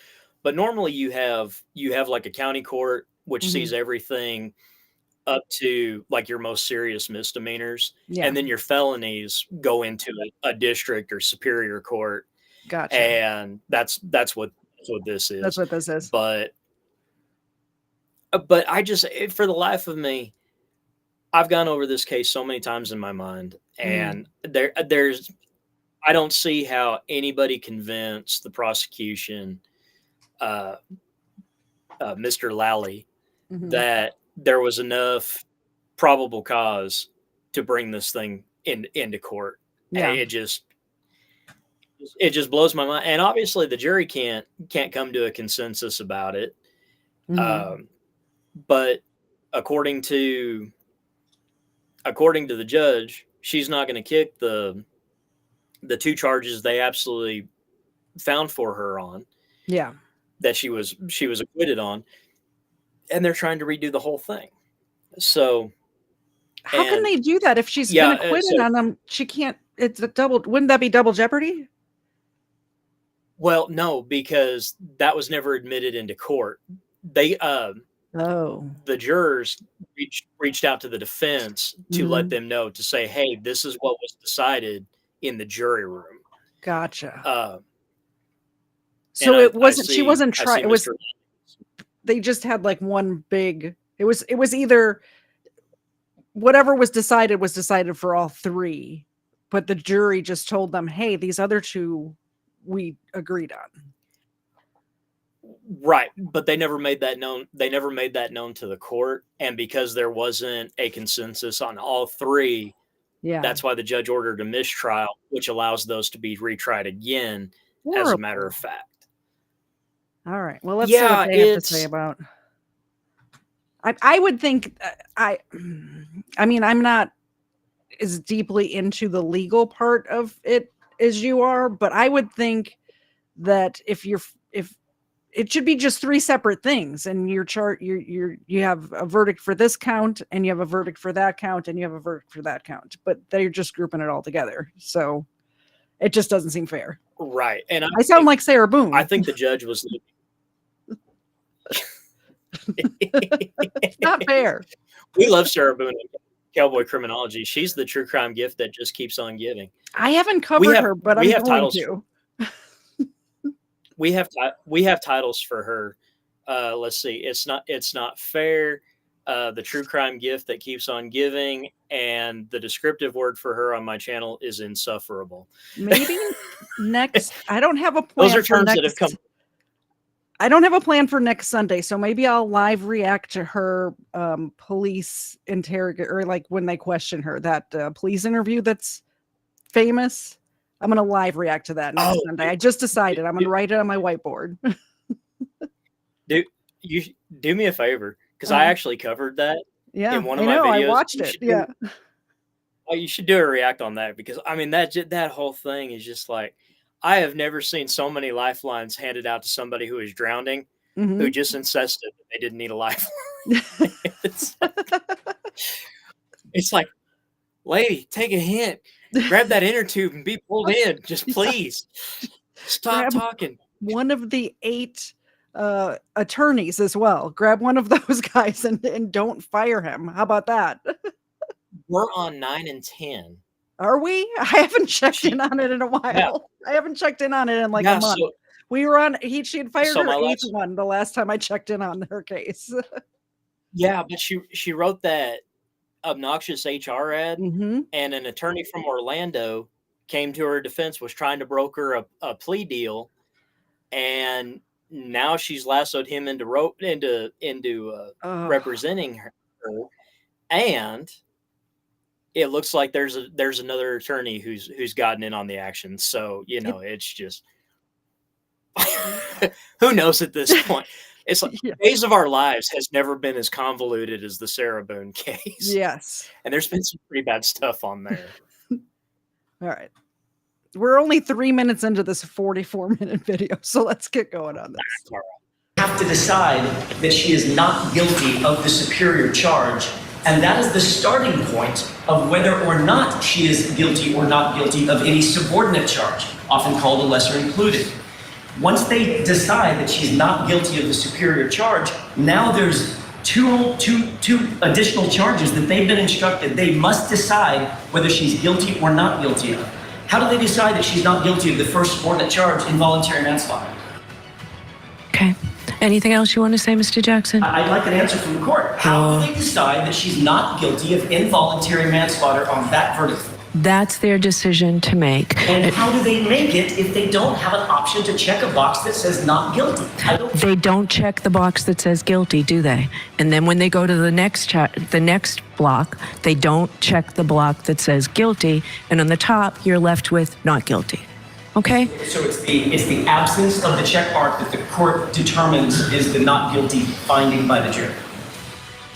But normally you have like a county court, which sees everything up to like your most serious misdemeanors. Yeah. And then your felonies go into a district or superior court. Gotcha. And that's what this is. That's what this is. But I just, for the life of me, I've gone over this case so many times in my mind, and there's I don't see how anybody convinced the prosecution, Mr. Lally, that there was enough probable cause to bring this thing into court. Yeah. And it just blows my mind. And obviously the jury can't come to a consensus about it. But according to the judge, she's not going to kick the two charges they absolutely found for her on. Yeah. That she was acquitted on. they're trying to redo the whole thing. So How can they do that if she's been acquitted on them? She can't. It's a double. Wouldn't that be double jeopardy? Well, no, because that was never admitted into court. They the jurors reached out to the defense to let them know, to say, hey, this is what was decided in the jury room. Gotcha. So it wasn't. She wasn't trying. It was. They just had like one big. It was either. Whatever was decided for all three, but the jury just told them, hey, these other two we agreed on. Right, but they never made that known. They never made that known to the court, and because there wasn't a consensus on all three, that's why the judge ordered a mistrial, which allows those to be retried again. As a matter of fact. All right. Well, let's see what they have to say about. I would think. I mean, I'm not as deeply into the legal part of it as you are, but I would think that if it should be just three separate things, and your chart, you have a verdict for this count, and you have a verdict for that count, and you have a verdict for that count, but they're just grouping it all together. So it just doesn't seem fair. Right. And I sound like Sarah Boone. I think the judge was. It's not fair. We love Sarah Boone and Cowboy Criminology. She's the true crime gift that just keeps on giving. I haven't covered her, but I'm going to. We have titles for her. Let's see. It's not fair. The true crime gift that keeps on giving, and the descriptive word for her on my channel is insufferable. Maybe next. I don't have a plan. Those are terms that have come. I don't have a plan for next Sunday, so maybe I'll live react to her police interrogate, or like when they question her, that police interview that's famous. I'm going to live react to that next Sunday. I just decided I'm going to write it on my whiteboard. Do me a favor, because I actually covered that in one of my videos. I watched it. You should do a react on that, because I mean that whole thing is just like, I have never seen so many lifelines handed out to somebody who is drowning, who just insisted that they didn't need a lifeline. It's like, lady, take a hint. Grab that inner tube and be pulled in. Just please stop talking. One of the 8 attorneys as well. Grab one of those guys and don't fire him. How about that? We're on 9 and 10. Are we? I haven't checked in on it in a while. Yeah. I haven't checked in on it in like a month. So, we were on. She had fired her 8th one the last time I checked in on her case. Yeah, but she wrote that obnoxious HR ad, and an attorney from Orlando came to her defense, was trying to broker a plea deal, and now she's lassoed him into representing her, and it looks like there's another attorney who's gotten in on the action. So, it's just who knows at this point. It's like Days of Our Lives has never been as convoluted as the Sarah Boone case. Yes. And there's been some pretty bad stuff on there. All right. We're only 3 minutes into this 44-minute video, so let's get going on this. Have to decide that she is not guilty of the superior charge, and that is the starting point of whether or not she is guilty or not guilty of any subordinate charge, often called a lesser included. Once they decide that she's not guilty of the superior charge, now there's two additional charges that they've been instructed they must decide whether she's guilty or not guilty of. How do they decide that she's not guilty of the first subordinate charge, involuntary manslaughter? Okay. Anything else you want to say, Mr. Jackson? I'd like an answer from the court. How do they decide that she's not guilty of involuntary manslaughter on that verdict? That's their decision to make. And how do they make it if they don't have an option to check a box that says not guilty? They don't check the box that says guilty, do they? And then when they go to the next block, they don't check the block that says guilty, and on the top, you're left with not guilty. Okay? So it's the absence of the check mark that the court determines is the not guilty finding by the jury.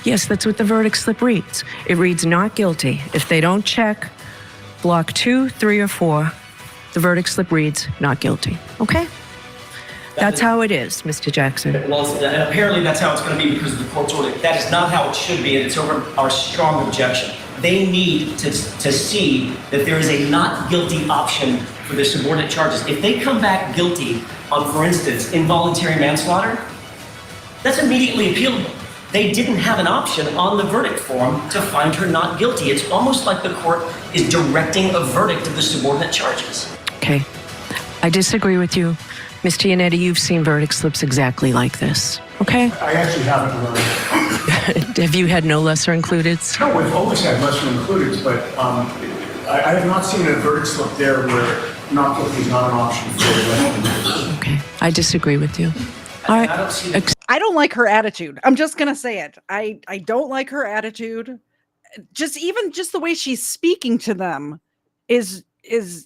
Yes, that's what the verdict slip reads. It reads not guilty. If they don't check block 2, 3, or 4, the verdict slip reads not guilty. Okay? That's how it is, Mr. Jackson. Well, and apparently that's how it's going to be because of the court's order. That is not how it should be, and it's over our strong objection. They need to see that there is a not guilty option for the subordinate charges. If they come back guilty on, for instance, involuntary manslaughter, that's immediately appealable. They didn't have an option on the verdict form to find her not guilty. It's almost like the court is directing a verdict of the subordinate charges. Okay. I disagree with you. Mr. Yannetti, you've seen verdict slips exactly like this. Okay? I actually haven't learned. Have you had no lesser includeds? No, we've always had lesser includeds, but I have not seen a verdict slip there where not guilty is not an option for the lesser. Okay. I disagree with you. All right. I don't like her attitude. I'm just gonna say it. I don't like her attitude. Just the way she's speaking to them is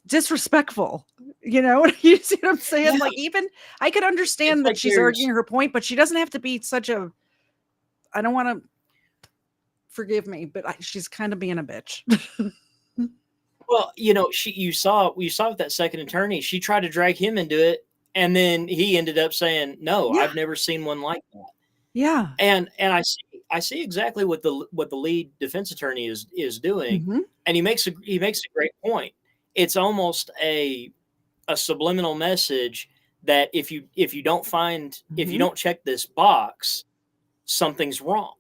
disrespectful. You know, you see what I'm saying? Yeah. Like, even I could understand It's that like she's arguing her point, but she doesn't have to be such a. I don't want to. Forgive me, but she's kind of being a bitch. Well, you know, you saw with that second attorney, she tried to drag him into it, and then he ended up saying, "No, Yeah. I've never seen one like that." Yeah. And I see exactly what the lead defense attorney is doing, Mhm. and he makes a great point. It's almost a subliminal message that if you don't find if you don't check this box, something's wrong.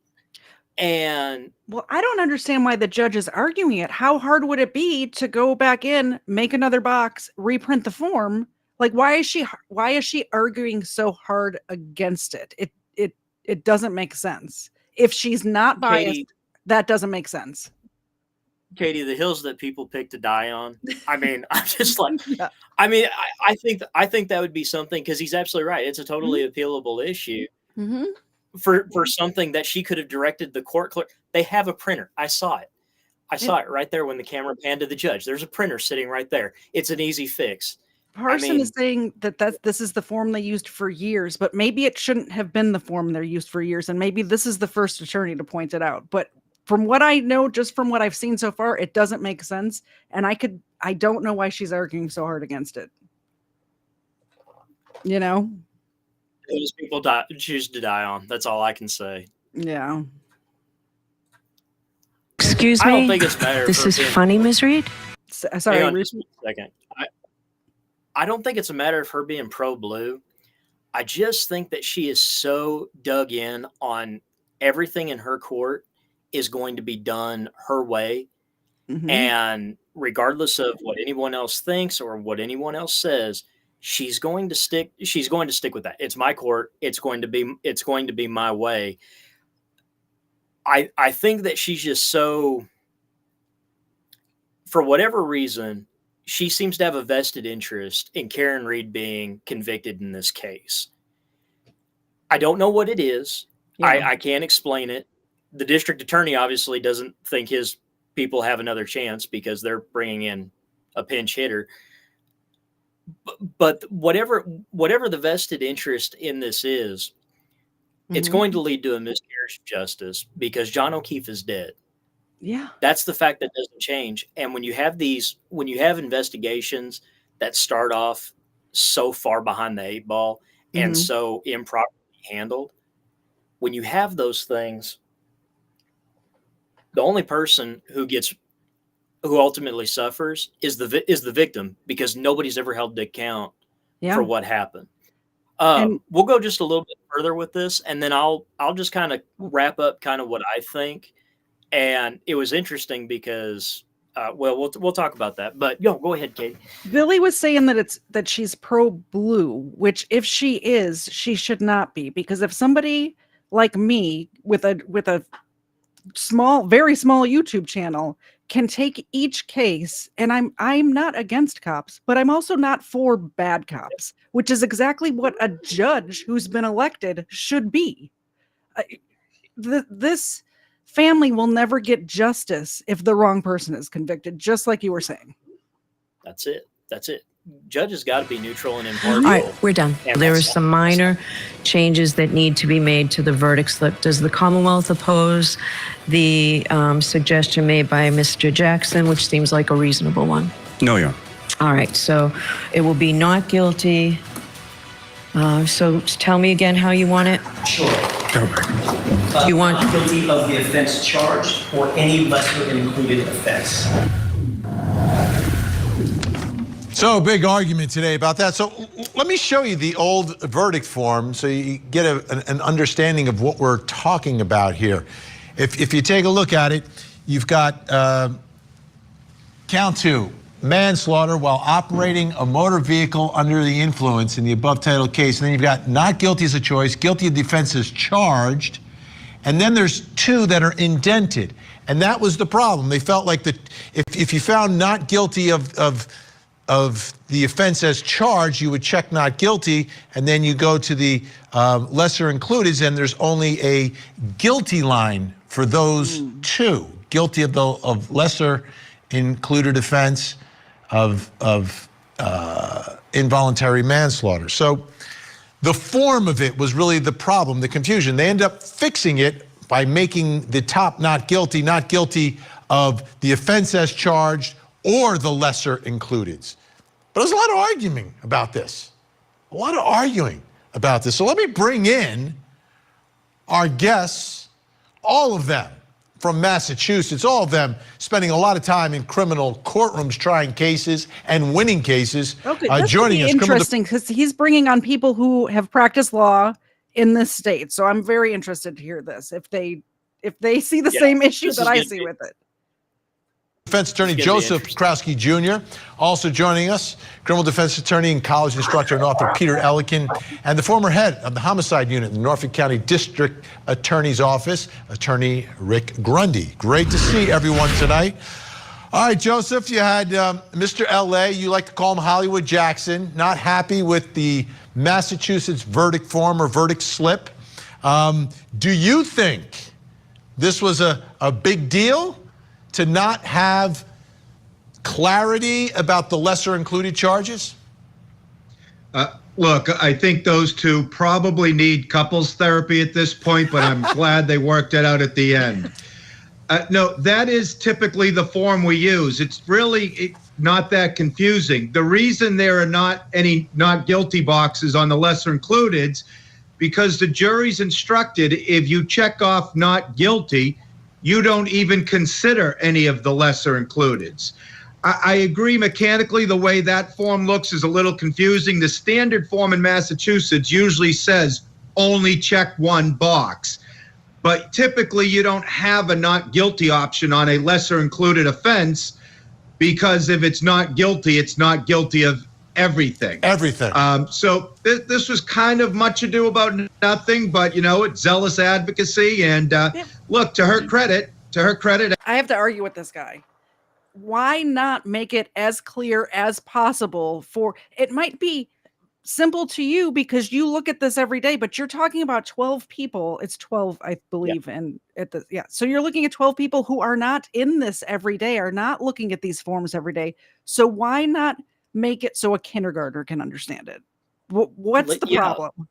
And Well, I don't understand why the judge is arguing it. How hard would it be to go back in, make another box, reprint the form? Like, why is she arguing so hard against it? It doesn't make sense. If she's not biased, Katie, that doesn't make sense. Katie, the hills that people pick to die on. I mean, I'm just like, Yeah. I mean, I think that would be something, because he's absolutely right. It's a totally appealable issue Mm-hmm. for something that she could have directed the court clerk. They have a printer. I saw it. I saw it right there when the camera panned to the judge. There's a printer sitting right there. It's an easy fix. Parson is saying that this is the form they used for years, but maybe it shouldn't have been the form they're used for years, and maybe this is the first attorney to point it out. But from what I know, just from what I've seen so far, it doesn't make sense, and I don't know why she's arguing so hard against it. You know? Those people choose to die on. That's all I can say. Yeah. Excuse I don't me. think it's better. This for is being- funny, Ms. Reed. Sorry, Hang on Reese. just a second. I don't think it's a matter of her being pro-blue. I just think that she is so dug in on everything in her court is going to be done her way. Mhm. And regardless of what anyone else thinks or what anyone else says, she's going to stick with that. It's my court. It's going to be my way. I think that she's just so, for whatever reason, she seems to have a vested interest in Karen Reed being convicted in this case. I don't know what it is. Yeah. I can't explain it. The district attorney obviously doesn't think his people have another chance because they're bringing in a pinch hitter. But whatever the vested interest in this is, it's Mhm. going to lead to a miscarriage of justice because John O'Keefe is dead. Yeah. That's the fact that doesn't change. And when you have investigations that start off so far behind the eight ball and Mhm. so improperly handled, when you have those things, the only person who ultimately suffers is the victim, because nobody's ever held to account Yeah. for what happened. And- We'll go just a little bit further with this, and then I'll just kind of wrap up kind of what I think. And it was interesting because, we'll talk about that. But go ahead, Katie. Billy was saying that she's pro blue, which if she is, she should not be, because if somebody like me with a very small YouTube channel can take each case, and I'm not against cops, but I'm also not for bad cops, which is exactly what a judge who's been elected should be. This family will never get justice if the wrong person is convicted, just like you were saying. That's it. Judges got to be neutral and impartial. All right, we're done. Yeah, There are that's- some minor changes that need to be made to the verdict slip. Does the Commonwealth oppose the suggestion made by Mr. Jackson, which seems like a reasonable one? No, Your Honor. All right, so it will be not guilty So tell me again how you want it. Sure. You want- Not guilty of the offense charged or any lesser included offense. So big argument today about that. So let me show you the old verdict form so you get an understanding of what we're talking about here. If you take a look at it, you've got count 2, manslaughter while operating a motor vehicle under the influence in the above titled case. And then you've got not guilty as a choice, guilty of defense as charged. And then there's 2 that are indented. And that was the problem. They felt like that if you found not guilty of the offense as charged, you would check not guilty, and then you go to the lesser included, and there's only a guilty line for those 2. Guilty of lesser included offense of involuntary manslaughter. So the form of it was really the problem, the confusion. They end up fixing it by making the top not guilty of the offense as charged or the lesser includeds. But there's a lot of arguing about this. So let me bring in our guests, all of them from Massachusetts, all of them spending a lot of time in criminal courtrooms trying cases and winning cases. Okay, that's joining us. interesting because he's bringing on people who have practiced law in this state. So I'm very interested to hear this. If they see the same issue that I see with it. Defense attorney Joseph Krowski Jr. also joining us, criminal defense attorney and college instructor and author Peter Ellikin, and the former head of the homicide unit in the Norfolk County District Attorney's Office, attorney Rick Grundy. Great to see everyone tonight. All right, Joseph, you had Mr. LA, you like to call him Hollywood Jackson, not happy with the Massachusetts verdict form or verdict slip. Do you think this was a big deal to not have clarity about the lesser included charges? Look, I think those 2 probably need couples therapy at this point, but I'm glad they worked it out at the end. No, that is typically the form we use. It's really not that confusing. The reason there are not any not guilty boxes on the lesser includeds, because the jury's instructed if you check off not guilty, you don't even consider any of the lesser includeds. I agree mechanically the way that form looks is a little confusing. The standard form in Massachusetts usually says only check 1 box. But typically you don't have a not guilty option on a lesser included offense because if it's not guilty of everything. So this was kind of much ado about nothing, but it's zealous advocacy. And look, to her credit, I have to argue with this guy. Why not make it as clear as possible? It might be simple to you because you look at this every day, but you're talking about 12 people. It's 12, I believe. Yeah. So you're looking at 12 people who are not in this every day, are not looking at these forms every day. So why not make it so a kindergartner can understand it? What's the problem?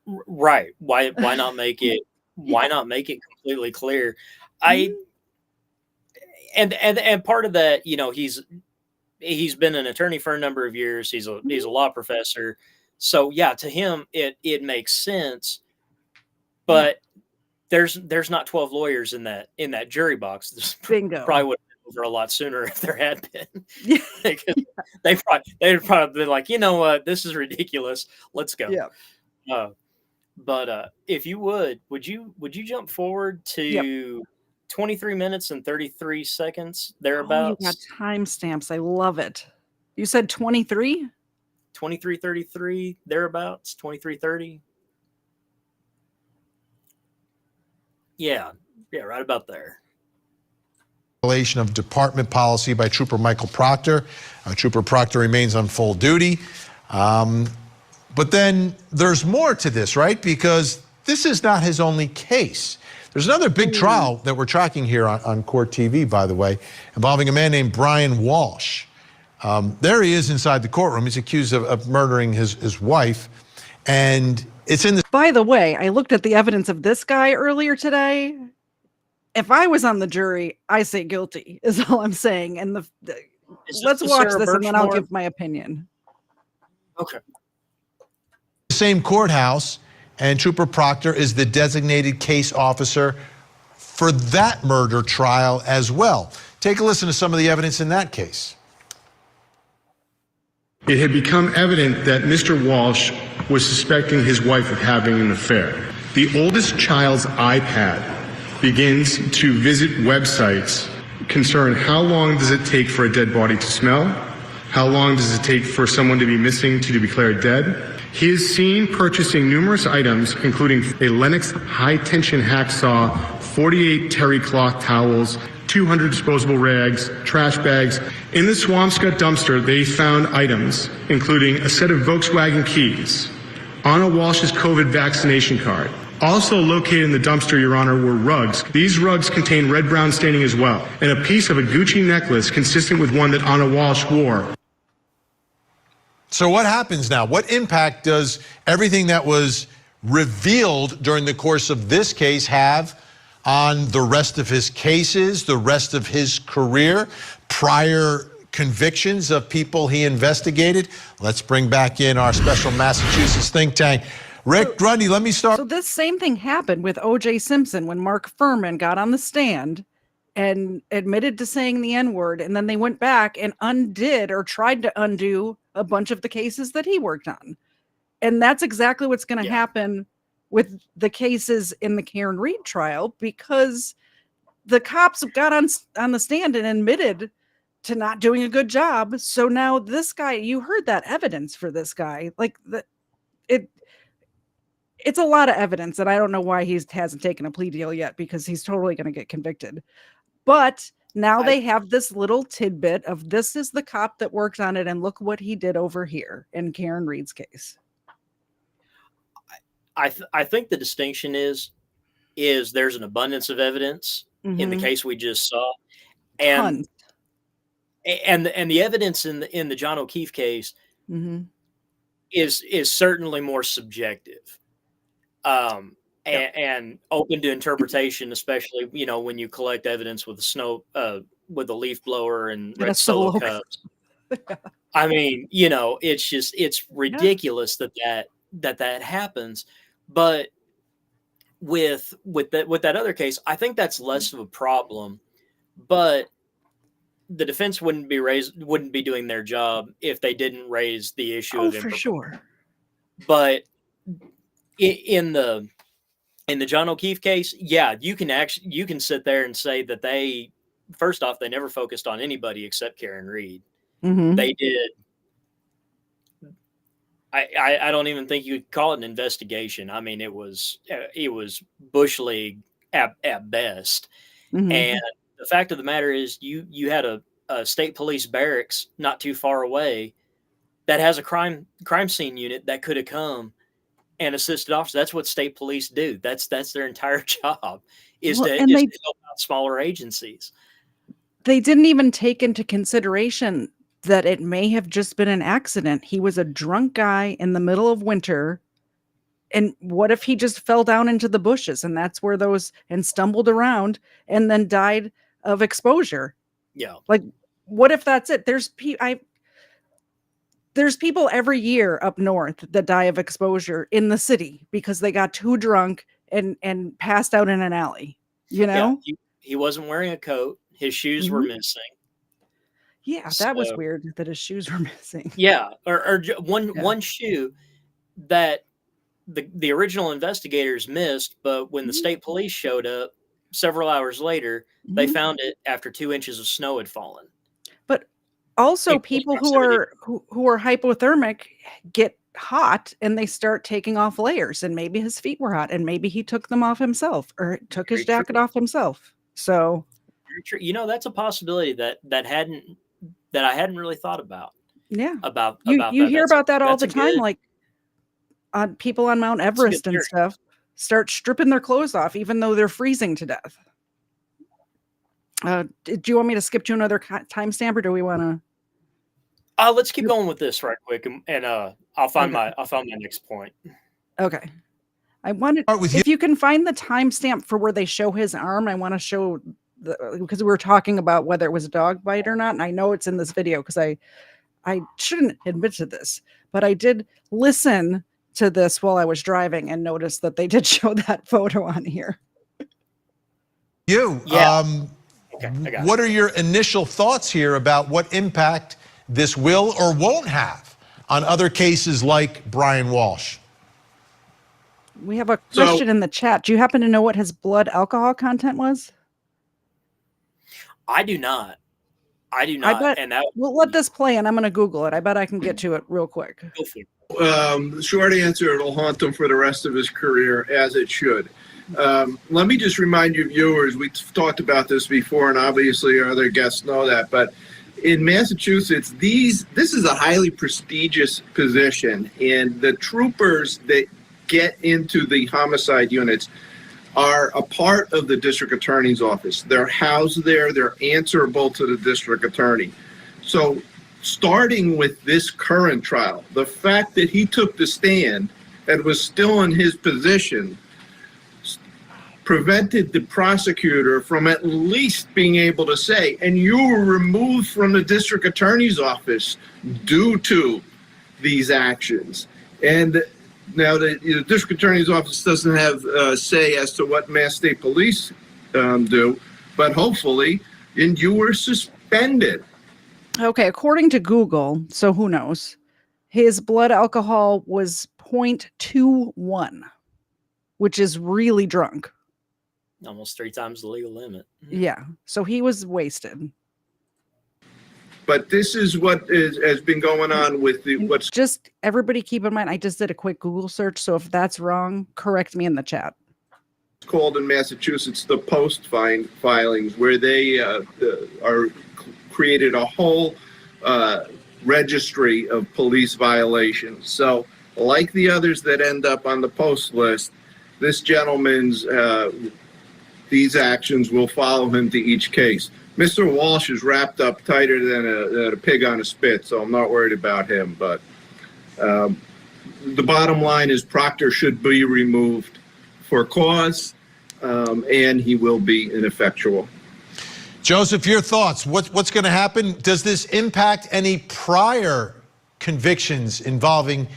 Right. Why not make it completely clear? And part of that, he's been an attorney for a number of years. He's a law professor. So yeah, to him it makes sense. But there's not 12 lawyers in that jury box. This Bingo. Probably would have been over a lot sooner if there had been. They'd probably been like, you know what, this is ridiculous. Let's go. Yeah. But if you would you jump forward to 23 minutes and 33 seconds thereabouts? You got timestamps. I love it. You said 23? 23:33 thereabouts, 23:30. Yeah, right about there. Violation of department policy by Trooper Michael Proctor. Trooper Proctor remains on full duty. But then there's more to this, right? Because this is not his only case. There's another big trial that we're tracking here on Court TV, by the way, involving a man named Brian Walsh. There he is inside the courtroom. He's accused of murdering his wife. And it's in the... By the way, I looked at the evidence of this guy earlier today. If I was on the jury, I say guilty, is all I'm saying. And let's watch this and then I'll give my opinion. Okay. same courthouse, and Trooper Proctor is the designated case officer for that murder trial as well. Take a listen to some of the evidence in that case. It had become evident that Mr. Walsh was suspecting his wife of having an affair. The oldest child's iPad begins to visit websites concern how long does it take for a dead body to smell? How long does it take for someone to be missing to be declared dead? He is seen purchasing numerous items, including a Lennox high-tension hacksaw, 48 terry cloth towels, 200 disposable rags, trash bags. In the Swampscott dumpster, they found items, including a set of Volkswagen keys, Anna Walsh's COVID vaccination card. Also located in the dumpster, Your Honor, were rugs. These rugs contain red-brown staining as well, and a piece of a Gucci necklace consistent with one that Anna Walsh wore. So what happens now? What impact does everything that was revealed during the course of this case have on the rest of his cases, the rest of his career, prior convictions of people he investigated? Let's bring back in our special Massachusetts think tank. Rick Grundy, let me start. So this same thing happened with O.J. Simpson when Mark Furman got on the stand and admitted to saying the N-word, and then they went back and undid or tried to undo a bunch of the cases that he worked on. And that's exactly what's going to happen with the cases in the Karen Reed trial, because the cops got on the stand and admitted to not doing a good job. So now this guy, you heard that evidence for this guy, like it's a lot of evidence, and I don't know why he hasn't taken a plea deal yet, because he's totally going to get convicted. But now they have this little tidbit of this is the cop that worked on it, and look what he did over here in Karen Reed's case. I think the distinction is there's an abundance of evidence in the case we just saw, and the evidence in the John O'Keefe case is certainly more subjective. And open to interpretation, especially, when you collect evidence with with a leaf blower and red Solo cups. I mean, it's ridiculous that happens. But with that other case, I think that's less of a problem. But the defense wouldn't be doing their job if they didn't raise the issue of for sure. But in the John O'Keefe case, you can sit there and say that first off, they never focused on anybody except Karen Reed. They did. I don't even think you could call it an investigation. I mean, it was Bush League at best. And the fact of the matter is, you had a state police barracks not too far away that has a crime scene unit that could have come and assisted officers. That's what state police do. That's their entire job is to help out smaller agencies. They didn't even take into consideration that it may have just been an accident. He was a drunk guy in the middle of winter. And what if he just fell down into the bushes, and that's where and stumbled around and then died of exposure? Yeah. Like, what if that's it? There's people every year up north that die of exposure in the city because they got too drunk and passed out in an alley, Yeah, he wasn't wearing a coat. His shoes were missing. Yeah, that was weird that his shoes were missing. Yeah, or one shoe that the original investigators missed, but when the state police showed up several hours later, they found it after 2 inches of snow had fallen. But also, people who are hypothermic get hot and they start taking off layers, and maybe his feet were hot, and maybe he took them off himself or took his jacket off himself. So, that's a possibility that I hadn't really thought about. Yeah, about you hear about that all the time, like on people on Mount Everest and stuff start stripping their clothes off even though they're freezing to death. Do you want me to skip to another timestamp, or do we want to? Let's keep going with this right quick, and I'll find my next point. Okay, I wanted if you can find the timestamp for where they show his arm. I want to show because we were talking about whether it was a dog bite or not, and I know it's in this video because I shouldn't admit to this, but I did listen to this while I was driving and noticed that they did show that photo on here. You, Yeah. Okay, I got what it. are your initial thoughts here about what impact this will or won't have on other cases like Brian Walsh? We have a question in the chat. Do you happen to know what his blood alcohol content was? I do not. I bet, and that we'll let this play and I'm going to Google it. I bet I can get to it real quick. go for it. The short answer, it'll haunt him for the rest of his career, as it should. Let me just remind you viewers, we've talked about this before, and obviously our other guests know that, but in Massachusetts, this is a highly prestigious position, and the troopers that get into the homicide units are a part of the district attorney's office. They're housed there. They're answerable to the district attorney. So starting with this current trial, the fact that he took the stand and was still in his position prevented the prosecutor from at least being able to say, and you were removed from the district attorney's office due to these actions. And now the district attorney's office doesn't have a say as to what Mass State Police do, but hopefully, and you were suspended. Okay, according to Google, so who knows, his blood alcohol was 0.21, which is really drunk. Almost 3 times the legal limit. Yeah, so he was wasted. But this is what has been going on with what's Just everybody keep in mind, I just did a quick Google search, so if that's wrong, correct me in the chat. called in Massachusetts the post filings, where they are created a whole registry of police violations. So like the others that end up on the post list, this gentleman's these actions will follow him to each case. Mr. Walsh is wrapped up tighter than a pig on a spit, so I'm not worried about him. But the bottom line is Proctor should be removed for cause, and he will be ineffectual. Joseph, your thoughts. What's going to happen? Does this impact any prior convictions involving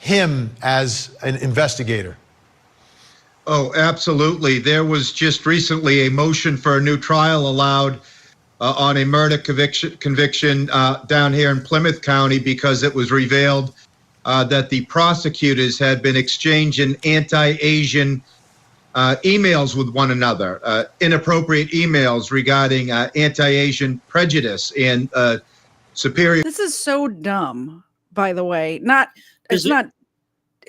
him as an investigator? Oh, absolutely. There was just recently a motion for a new trial allowed on a murder conviction down here in Plymouth County because it was revealed that the prosecutors had been exchanging anti-Asian emails with one another, inappropriate emails regarding anti-Asian prejudice and superior. This is so dumb, by the way.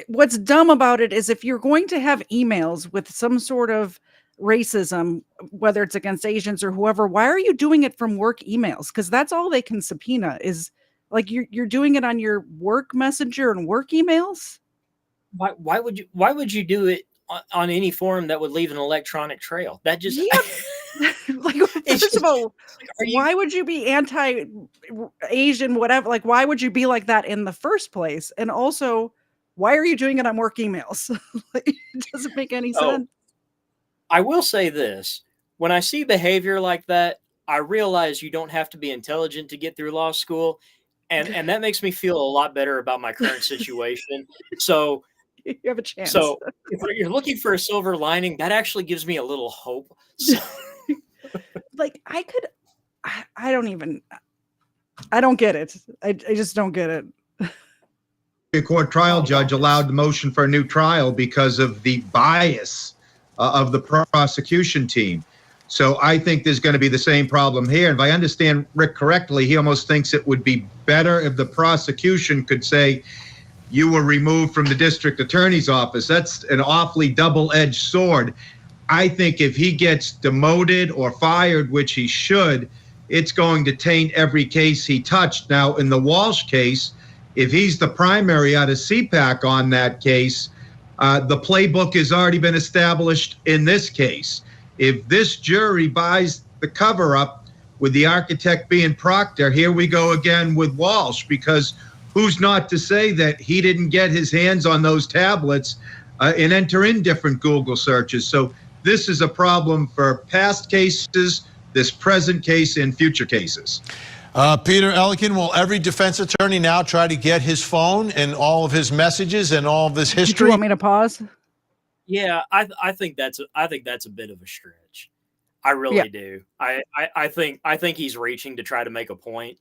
What's dumb about it is if you're going to have emails with some sort of racism, whether it's against Asians or whoever, why are you doing it from work emails? Because that's all they can subpoena is like you're doing it on your work messenger and work emails. Why would you do it on any forum that would leave an electronic trail? That just like first of all, why would you be anti-Asian, whatever? Like, why would you be like that in the first place? And also, why are you doing it on work emails? Like, it doesn't make any sense. I will say this. When I see behavior like that, I realize you don't have to be intelligent to get through law school. And that makes me feel a lot better about my current situation. So you have a chance. So if you're looking for a silver lining, that actually gives me a little hope. So. Like I don't get it. I just don't get it. A court trial judge allowed the motion for a new trial because of the bias of the prosecution team. So I think there's going to be the same problem here. And if I understand Rick correctly, he almost thinks it would be better if the prosecution could say, you were removed from the district attorney's office. That's an awfully double-edged sword. I think if he gets demoted or fired, which he should, it's going to taint every case he touched. Now, in the Walsh case, if he's the primary out of CPAC on that case, the playbook has already been established in this case. If this jury buys the cover-up with the architect being Proctor, here we go again with Walsh, because who's not to say that he didn't get his hands on those tablets and enter in different Google searches? So this is a problem for past cases, this present case, and future cases. Peter Elkin, will every defense attorney now try to get his phone and all of his messages and all of his Did you history? want me to pause? Yeah, I think that's a bit of a stretch. I really do. I think he's reaching to try to make a point,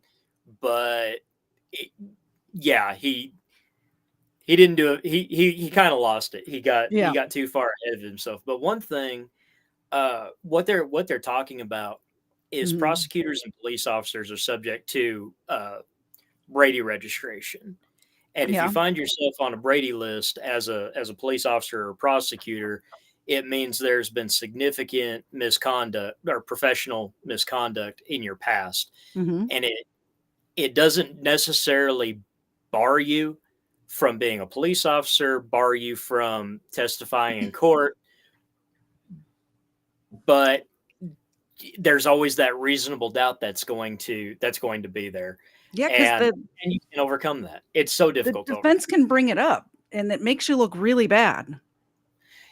but yeah, he didn't do it. He kind of lost it. He got too far ahead of himself. But one thing, what they're talking about is prosecutors and police officers are subject to Brady registration. And if you find yourself on a Brady list as a police officer or prosecutor, it means there's been significant misconduct or professional misconduct in your past. And it doesn't necessarily bar you from being a police officer, bar you from testifying in court, but there's always that reasonable doubt that's going to be there. Yeah, because and you can overcome that. It's so difficult. The defense can bring it up, and it makes you look really bad.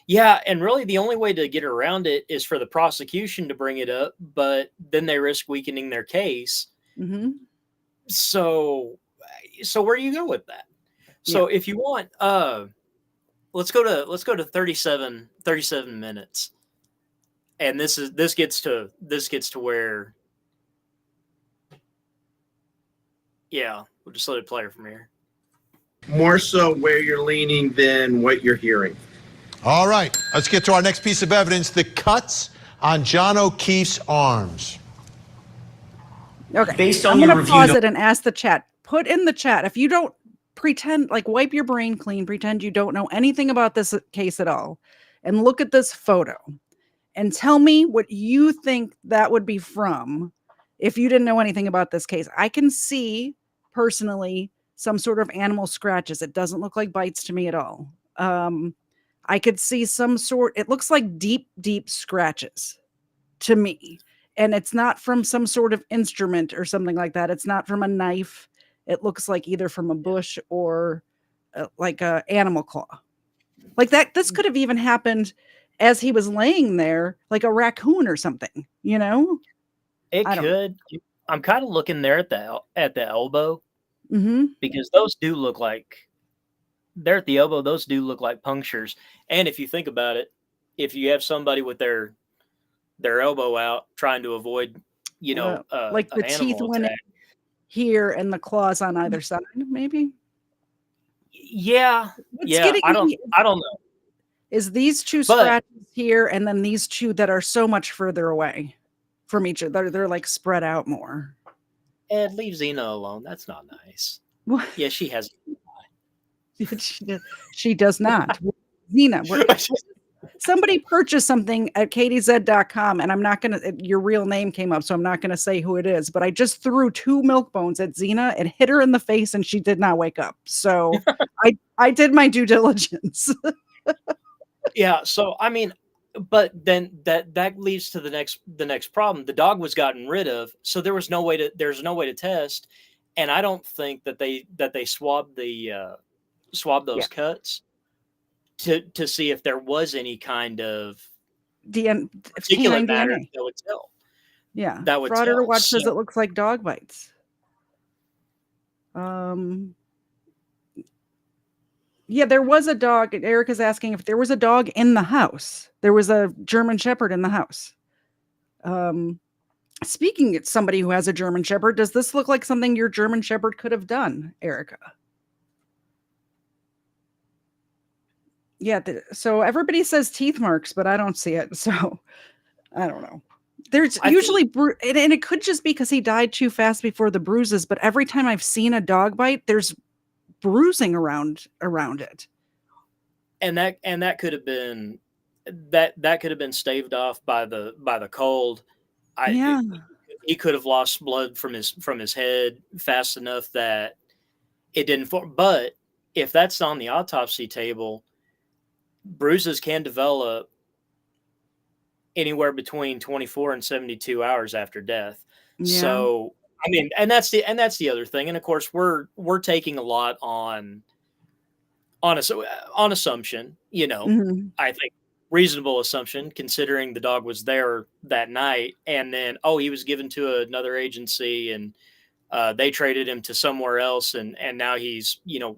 Yeah, and really the only way to get around it is for the prosecution to bring it up, but then they risk weakening their case. So where do you go with that? So if you want, let's go to 37 minutes, and this gets to where. Yeah, we'll just let it play from here. More so where you're leaning than what you're hearing. All right, let's get to our next piece of evidence, the cuts on John O'Keefe's arms. Okay, Based on I'm your going to review, pause it and ask the chat. Put in the chat, if you don't pretend, like wipe your brain clean, pretend you don't know anything about this case at all, and look at this photo and tell me what you think that would be from if you didn't know anything about this case. I can see personally some sort of animal scratches. It doesn't look like bites to me at all. I could see some sort, it looks like deep scratches to me. And it's not from some sort of instrument or something like that. It's not from a knife. It looks like either from a bush or like a animal claw. Like that, this could have even happened as he was laying there, like a raccoon or something, you know? It could. I'm kind of looking there at the elbow, because those do look like, they're at the elbow. Those do look like punctures. And if you think about it, if you have somebody with their elbow out trying to avoid, like the teeth went in here and the claws on either side, maybe. Yeah, I don't know. Is these two scratches here and then these two that are so much further away from each other? They're like spread out more. Ed, leave Zena alone. That's not nice. What? Yeah, she has. She does not. Zena, somebody purchased something at KTZed.com, and I'm not going to, your real name came up, so I'm not going to say who it is, but I just threw 2 milk bones at Zena. It hit her in the face, and she did not wake up. So I did my due diligence. Yeah, so I mean, but then that leads to the next problem. The dog was gotten rid of, so there's no way to test, and I don't think that they swabbed those cuts to see if there was any kind of particulate matter DNA. that would tell. Yeah, that would Frauder tell. Watch says it looks like dog bites. Yeah, there was a dog. Erica's asking if there was a dog in the house. There was a German Shepherd in the house. Speaking of somebody who has a German Shepherd, does this look like something your German Shepherd could have done, Erica? Yeah, so everybody says teeth marks, but I don't see it. So I don't know. There's usually, and it could just be because he died too fast before the bruises, but every time I've seen a dog bite, there's bruising around it. And that could have been that could have been staved off by the cold. He could have lost blood from his head fast enough that it didn't form. But if that's on the autopsy table, bruises can develop anywhere between 24 and 72 hours after death. Yeah. So I mean, and that's the other thing. And of course, we're taking a lot on assumption. I think reasonable assumption, considering the dog was there that night, and then he was given to another agency, and They traded him to somewhere else, and now he's, you know,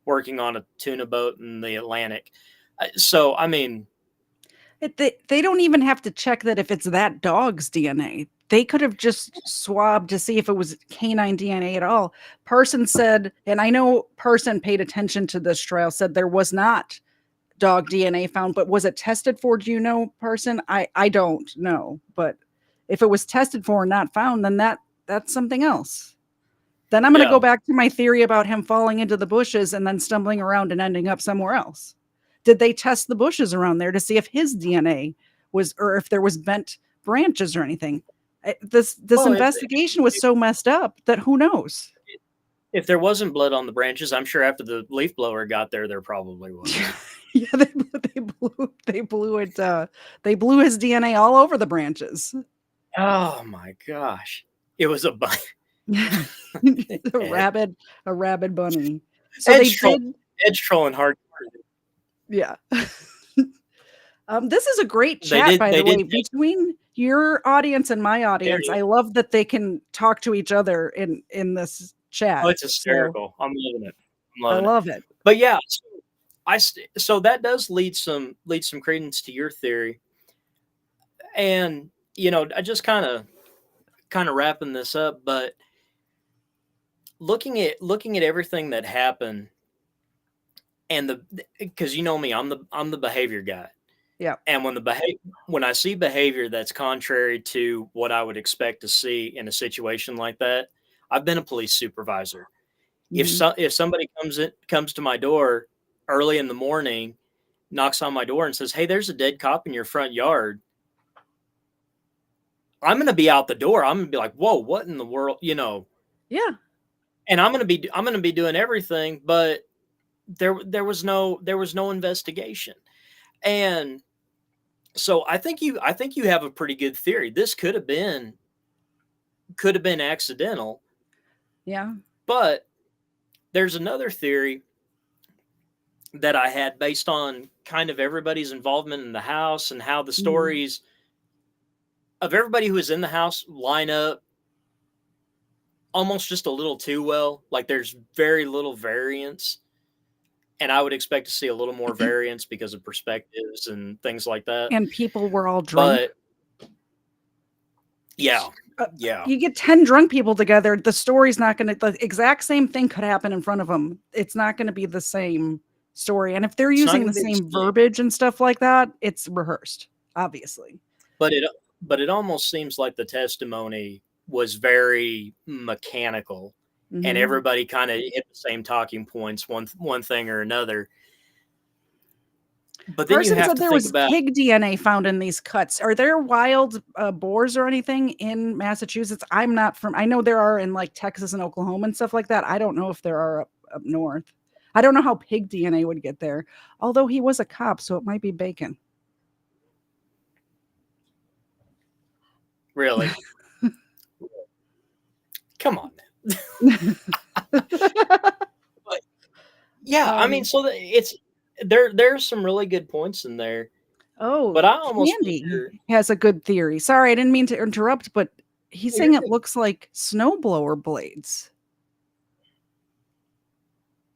working on a tuna boat in the Atlantic. So, I mean, They don't even have to check that if it's that dog's DNA. They could have just swabbed to see if it was canine DNA at all. Person said, and I know Person paid attention to this trial, said there was not dog DNA found, but was it tested for? Do you know, Person? I don't know, but if it was tested for and not found, then that's something else. Then I'm going to go back to my theory about him falling into the bushes and then stumbling around and ending up somewhere else. Did they test the bushes around there to see if his DNA was, or if there was bent branches or anything? This investigation was so messed up that who knows? If there wasn't blood on the branches, I'm sure after the leaf blower got there, there probably was. Yeah, they blew it. They blew his DNA all over the branches. Oh my gosh! It was a a rabid bunny. So edge trolling hard. Yeah. This is a great chat, by the way, between your audience and my audience. I love that they can talk to each other in this chat. Oh, it's hysterical. So, I'm loving it. I love it. But yeah, so that does lead some credence to your theory. And you know, I just kind of wrapping this up, but looking at everything that happened, and because you know me, I'm the behavior guy. Yeah. And when I see behavior that's contrary to what I would expect to see in a situation like that, I've been a police supervisor. Mm-hmm. If somebody comes to my door early in the morning, knocks on my door and says, "Hey, there's a dead cop in your front yard," I'm going to be out the door. I'm going to be like, "Whoa, what in the world?" You know? Yeah. And I'm going to be doing everything, but there was no investigation. And so I think you have a pretty good theory. This could have been accidental. Yeah. But there's another theory that I had based on kind of everybody's involvement in the house and how the stories of everybody who was in the house line up almost just a little too well. Like there's very little variance. And I would expect to see a little more variance because of perspectives and things like that. And people were all drunk. But yeah. You get 10 drunk people together, the story's not going to, the exact same thing could happen in front of them. It's not going to be the same story. And if they're using the same verbiage and stuff like that, it's rehearsed, obviously. But it almost seems like the testimony was very mechanical. Mm-hmm. And everybody kind of hit the same talking points, one thing or another. But then Person said there was pig DNA found in these cuts. Are there wild boars or anything in Massachusetts? I know there are in like Texas and Oklahoma and stuff like that. I don't know if there are up north. I don't know how pig DNA would get there. Although he was a cop, so it might be bacon. Really? Come on, man. But yeah, I mean, so there's some really good points in there. Oh, but I almost has a good theory. Sorry, I didn't mean to interrupt, but he's saying it looks like snowblower blades.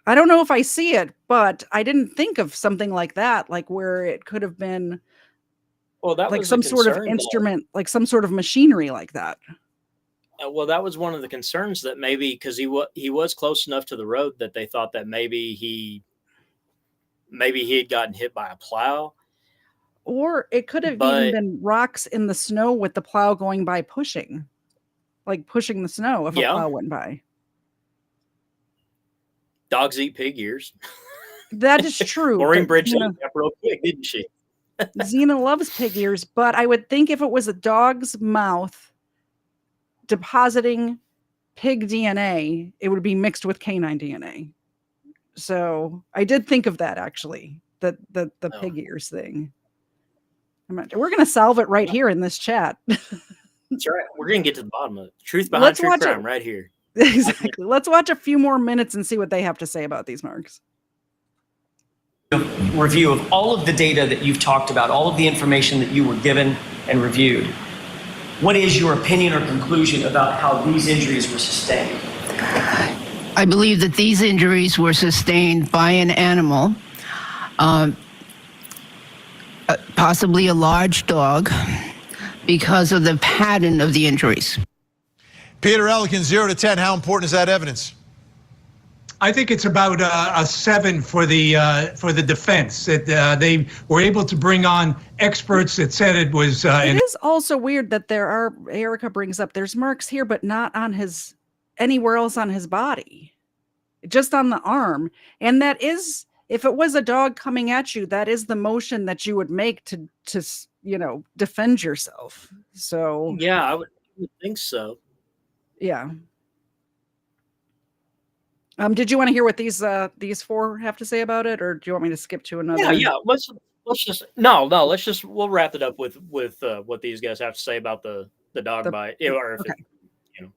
I don't know if I see it, but I didn't think of something like that, like where it could have been that like was some sort of instrument, like some sort of machinery like that. Well, that was one of the concerns, that maybe because he was close enough to the road that they thought that maybe he had gotten hit by a plow. Or it could have even been rocks in the snow with the plow going by pushing the snow if a plow went by. Dogs eat pig ears. That is true. Maureen Bridge said that real quick, didn't she? Xena loves pig ears, but I would think if it was a dog's mouth depositing pig DNA, it would be mixed with canine DNA. So I did think of that, actually, the pig ears thing. We're going to solve it right here in this chat. That's right. We're going to get to the bottom of it. Truth behind true crime right here. Exactly. Let's watch a few more minutes and see what they have to say about these marks. Review of all of the data that you've talked about, all of the information that you were given and reviewed. What is your opinion or conclusion about how these injuries were sustained? I believe that these injuries were sustained by an animal, possibly a large dog, because of the pattern of the injuries. Peter Elkin, 0 to 10. How important is that evidence? I think it's about a 7 for the defense. That they were able to bring on experts that said it was. It is also weird that there are. Erica brings up there's marks here, but not on his anywhere else on his body, just on the arm. And that is, if it was a dog coming at you, that is the motion that you would make to defend yourself. So yeah, I would think so. Yeah. Did you want to hear what these four have to say about it, or do you want me to skip to another? Yeah. Let's just we'll wrap it up with what these guys have to say about the dog bite. Or if okay.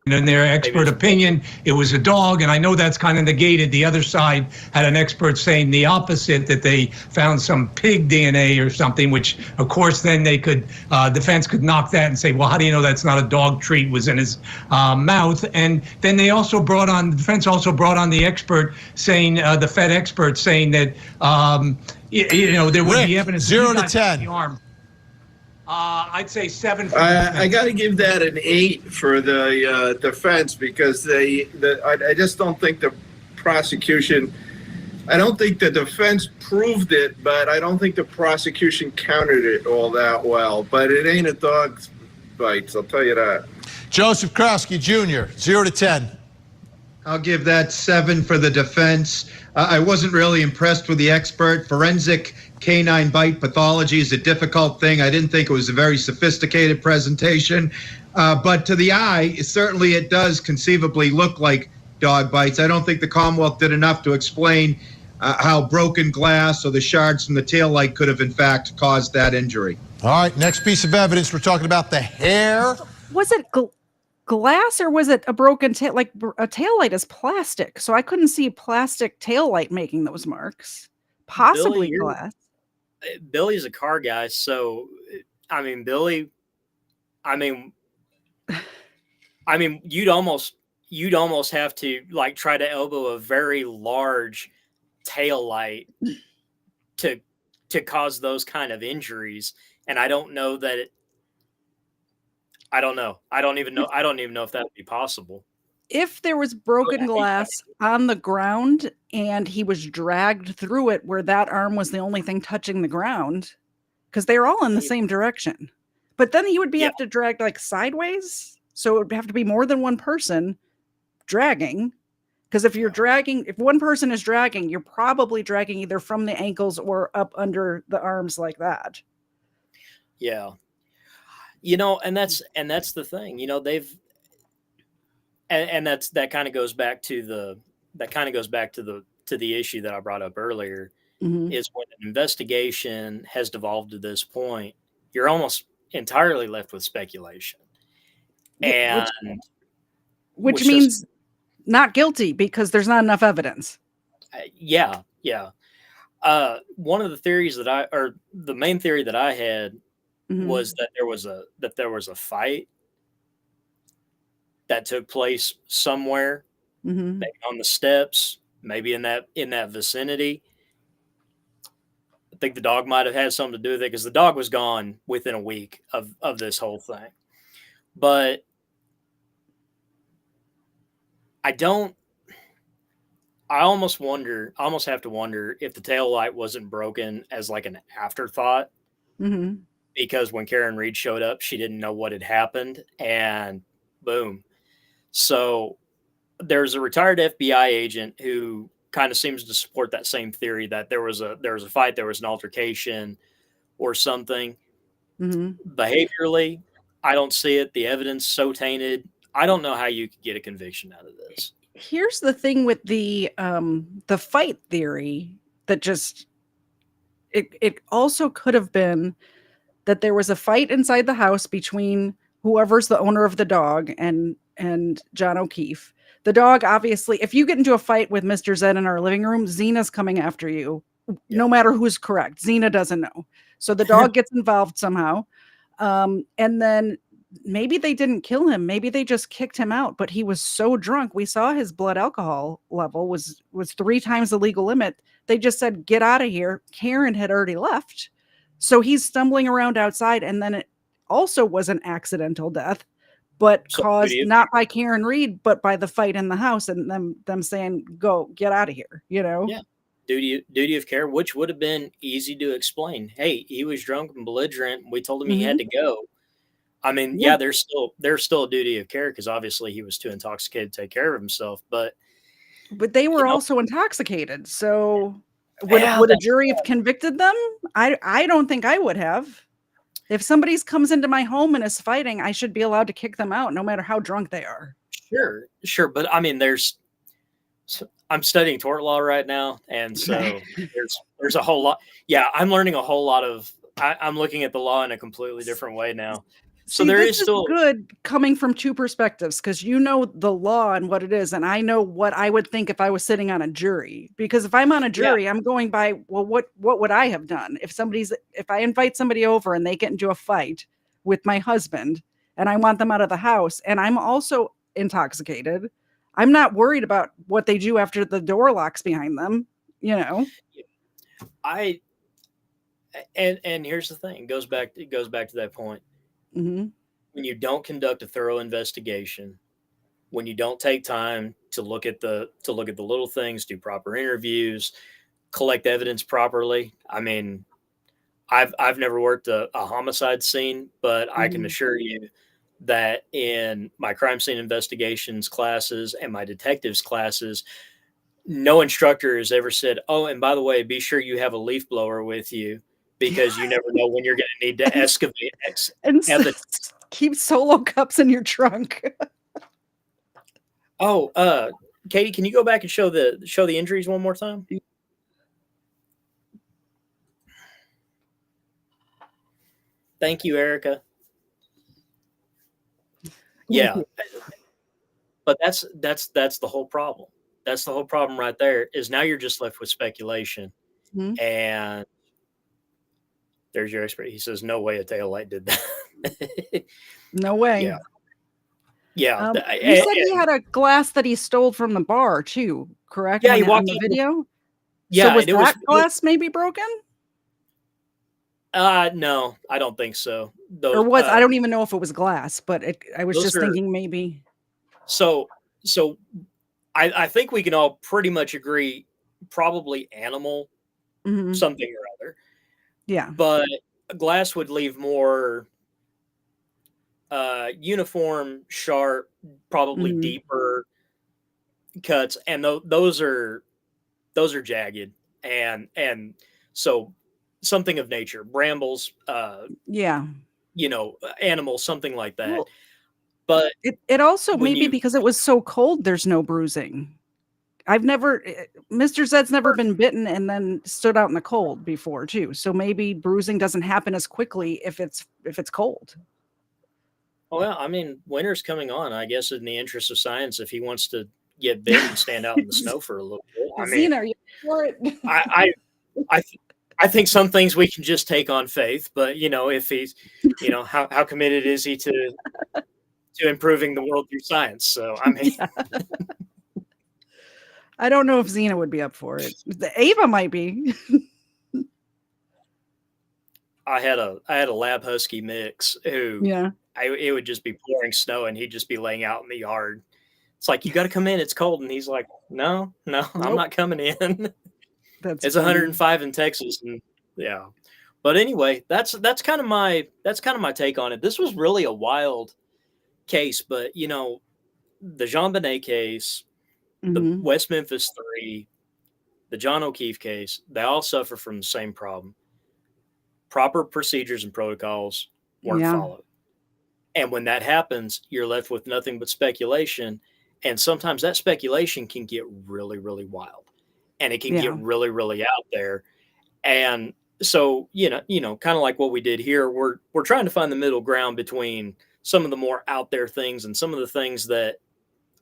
And in their expert opinion, it was a dog, and I know that's kind of negated. The other side had an expert saying the opposite, that they found some pig DNA or something, which, of course, then they could, defense could knock that and say, well, how do you know that's not a dog treat was in his mouth? And then they also brought on, the defense also brought on the expert saying, the Fed expert saying that, there would be evidence. 0 to 10. The arm. I'd say 7. I got to give that an 8 for the defense, because I just don't think the prosecution. I don't think the defense proved it, but I don't think the prosecution countered it all that well. But it ain't a dog bite, I'll tell you that. Joseph Krowski Jr., 0 to 10. I'll give that 7 for the defense. I wasn't really impressed with the expert. Forensic canine bite pathology is a difficult thing. I didn't think it was a very sophisticated presentation. But to the eye, certainly it does conceivably look like dog bites. I don't think the Commonwealth did enough to explain how broken glass or the shards from the taillight could have, in fact, caused that injury. All right, next piece of evidence, we're talking about the hair. Was it glass or was it a broken tail? Like a taillight is plastic, so I couldn't see plastic taillight making those marks. Possibly glass. Billy's a car guy, so Billy. You'd almost have to like try to elbow a very large taillight to cause those kind of injuries, and I don't know that it. I don't know. I don't even know if that would be possible. If there was broken glass on the ground and he was dragged through it where that arm was the only thing touching the ground, because they're all in the same direction. But then he would have to drag like sideways. So it would have to be more than one person dragging. Because if if one person is dragging, you're probably dragging either from the ankles or up under the arms like that. Yeah. And that's the thing, they've, and that kind of goes back to the issue that I brought up earlier, is when an investigation has devolved to this point, you're almost entirely left with speculation. And which means not guilty because there's not enough evidence. Yeah. One of the theories the main theory that I had was that there was a fight that took place somewhere, maybe on the steps, maybe in that vicinity. I think the dog might have had something to do with it because the dog was gone within a week of this whole thing. But I almost have to wonder if the tail light wasn't broken as like an afterthought. Because when Karen Reed showed up, she didn't know what had happened, and boom. So there's a retired FBI agent who kind of seems to support that same theory that there was a fight, there was an altercation or something. Behaviorally, I don't see it. The evidence so tainted. I don't know how you could get a conviction out of this. Here's the thing with the fight theory that just it also could have been that there was a fight inside the house between whoever's the owner of the dog and John O'Keefe. The dog, obviously, if you get into a fight with Mr. Zed in our living room, Zena's coming after you, no matter who's correct. Zena doesn't know. So the dog gets involved somehow. And then maybe they didn't kill him. Maybe they just kicked him out, but he was so drunk. We saw his blood alcohol level was 3 times the legal limit. They just said, get out of here. Karen had already left. So he's stumbling around outside. And then it also was an accidental death, but caused not by Karen Reed, but by the fight in the house and them saying, go get out of here, you know? Yeah. Duty of care, which would have been easy to explain. Hey, he was drunk and belligerent. We told him he had to go. I mean, yeah, there's still a duty of care because obviously he was too intoxicated to take care of himself. But they were also intoxicated. So would a jury have convicted them? I don't think I would have. If somebody comes into my home and is fighting, I should be allowed to kick them out, no matter how drunk they are. Sure. But I mean, I'm studying tort law right now, and so there's a whole lot. Yeah, I'm learning a whole lot of. I'm looking at the law in a completely different way now. So there is still good coming from two perspectives, because you know the law and what it is, and I know what I would think if I was sitting on a jury. Because if I'm on a jury, I'm going by, well, what would I have done if I invite somebody over and they get into a fight with my husband and I want them out of the house and I'm also intoxicated. I'm not worried about what they do after the door locks behind them, you know. And here's the thing, it goes back to that point. Mm-hmm. When you don't conduct a thorough investigation, when you don't take time to look at the little things, do proper interviews, collect evidence properly. I mean, I've never worked a homicide scene, but I can assure you that in my crime scene investigations classes and my detectives classes, no instructor has ever said, "Oh, and by the way, be sure you have a leaf blower with you, because you never know when you're going to need to excavate." And keep Solo cups in your trunk. Katie, can you go back and show the injuries one more time? Thank you, Erica. Yeah, but that's the whole problem. That's the whole problem right there. Is now you're just left with speculation, and there's your expert. He says, "No way a taillight did that." No way. Yeah. You said he had a glass that he stole from the bar too, correct? Yeah, he walked on the up video. Yeah, so was that glass maybe broken? No, I don't think so. I don't even know if it was glass, but I was just thinking maybe. So I think we can all pretty much agree, probably animal something or other. Yeah. But glass would leave more uniform, sharp, probably deeper cuts, and those are jagged, and so something of nature, brambles, animals, something like that. Well, but it also maybe because it was so cold, there's no bruising. Mr. Zed's never been bitten and then stood out in the cold before too. So maybe bruising doesn't happen as quickly if it's cold. Well, I mean, winter's coming on. I guess in the interest of science, if he wants to get bit and stand out in the snow for a little bit, I mean, Zena, are you for it? I think some things we can just take on faith, but if he's, how committed is he to improving the world through science? So I mean. I don't know if Zena would be up for it. Ava might be. I had a lab husky mix who it would just be pouring snow and he'd just be laying out in the yard. It's like, you got to come in, it's cold. And he's like, no, nope. I'm not coming in. It's 105 in Texas. And yeah. But anyway, that's kind of my take on it. This was really a wild case, but the Jean Benet case, the West Memphis 3, the John O'Keefe case, they all suffer from the same problem. Proper procedures and protocols weren't followed. And when that happens, you're left with nothing but speculation. And sometimes that speculation can get really, really wild. And it can get really, really out there. And so, kind of like what we did here, we're trying to find the middle ground between some of the more out there things and some of the things that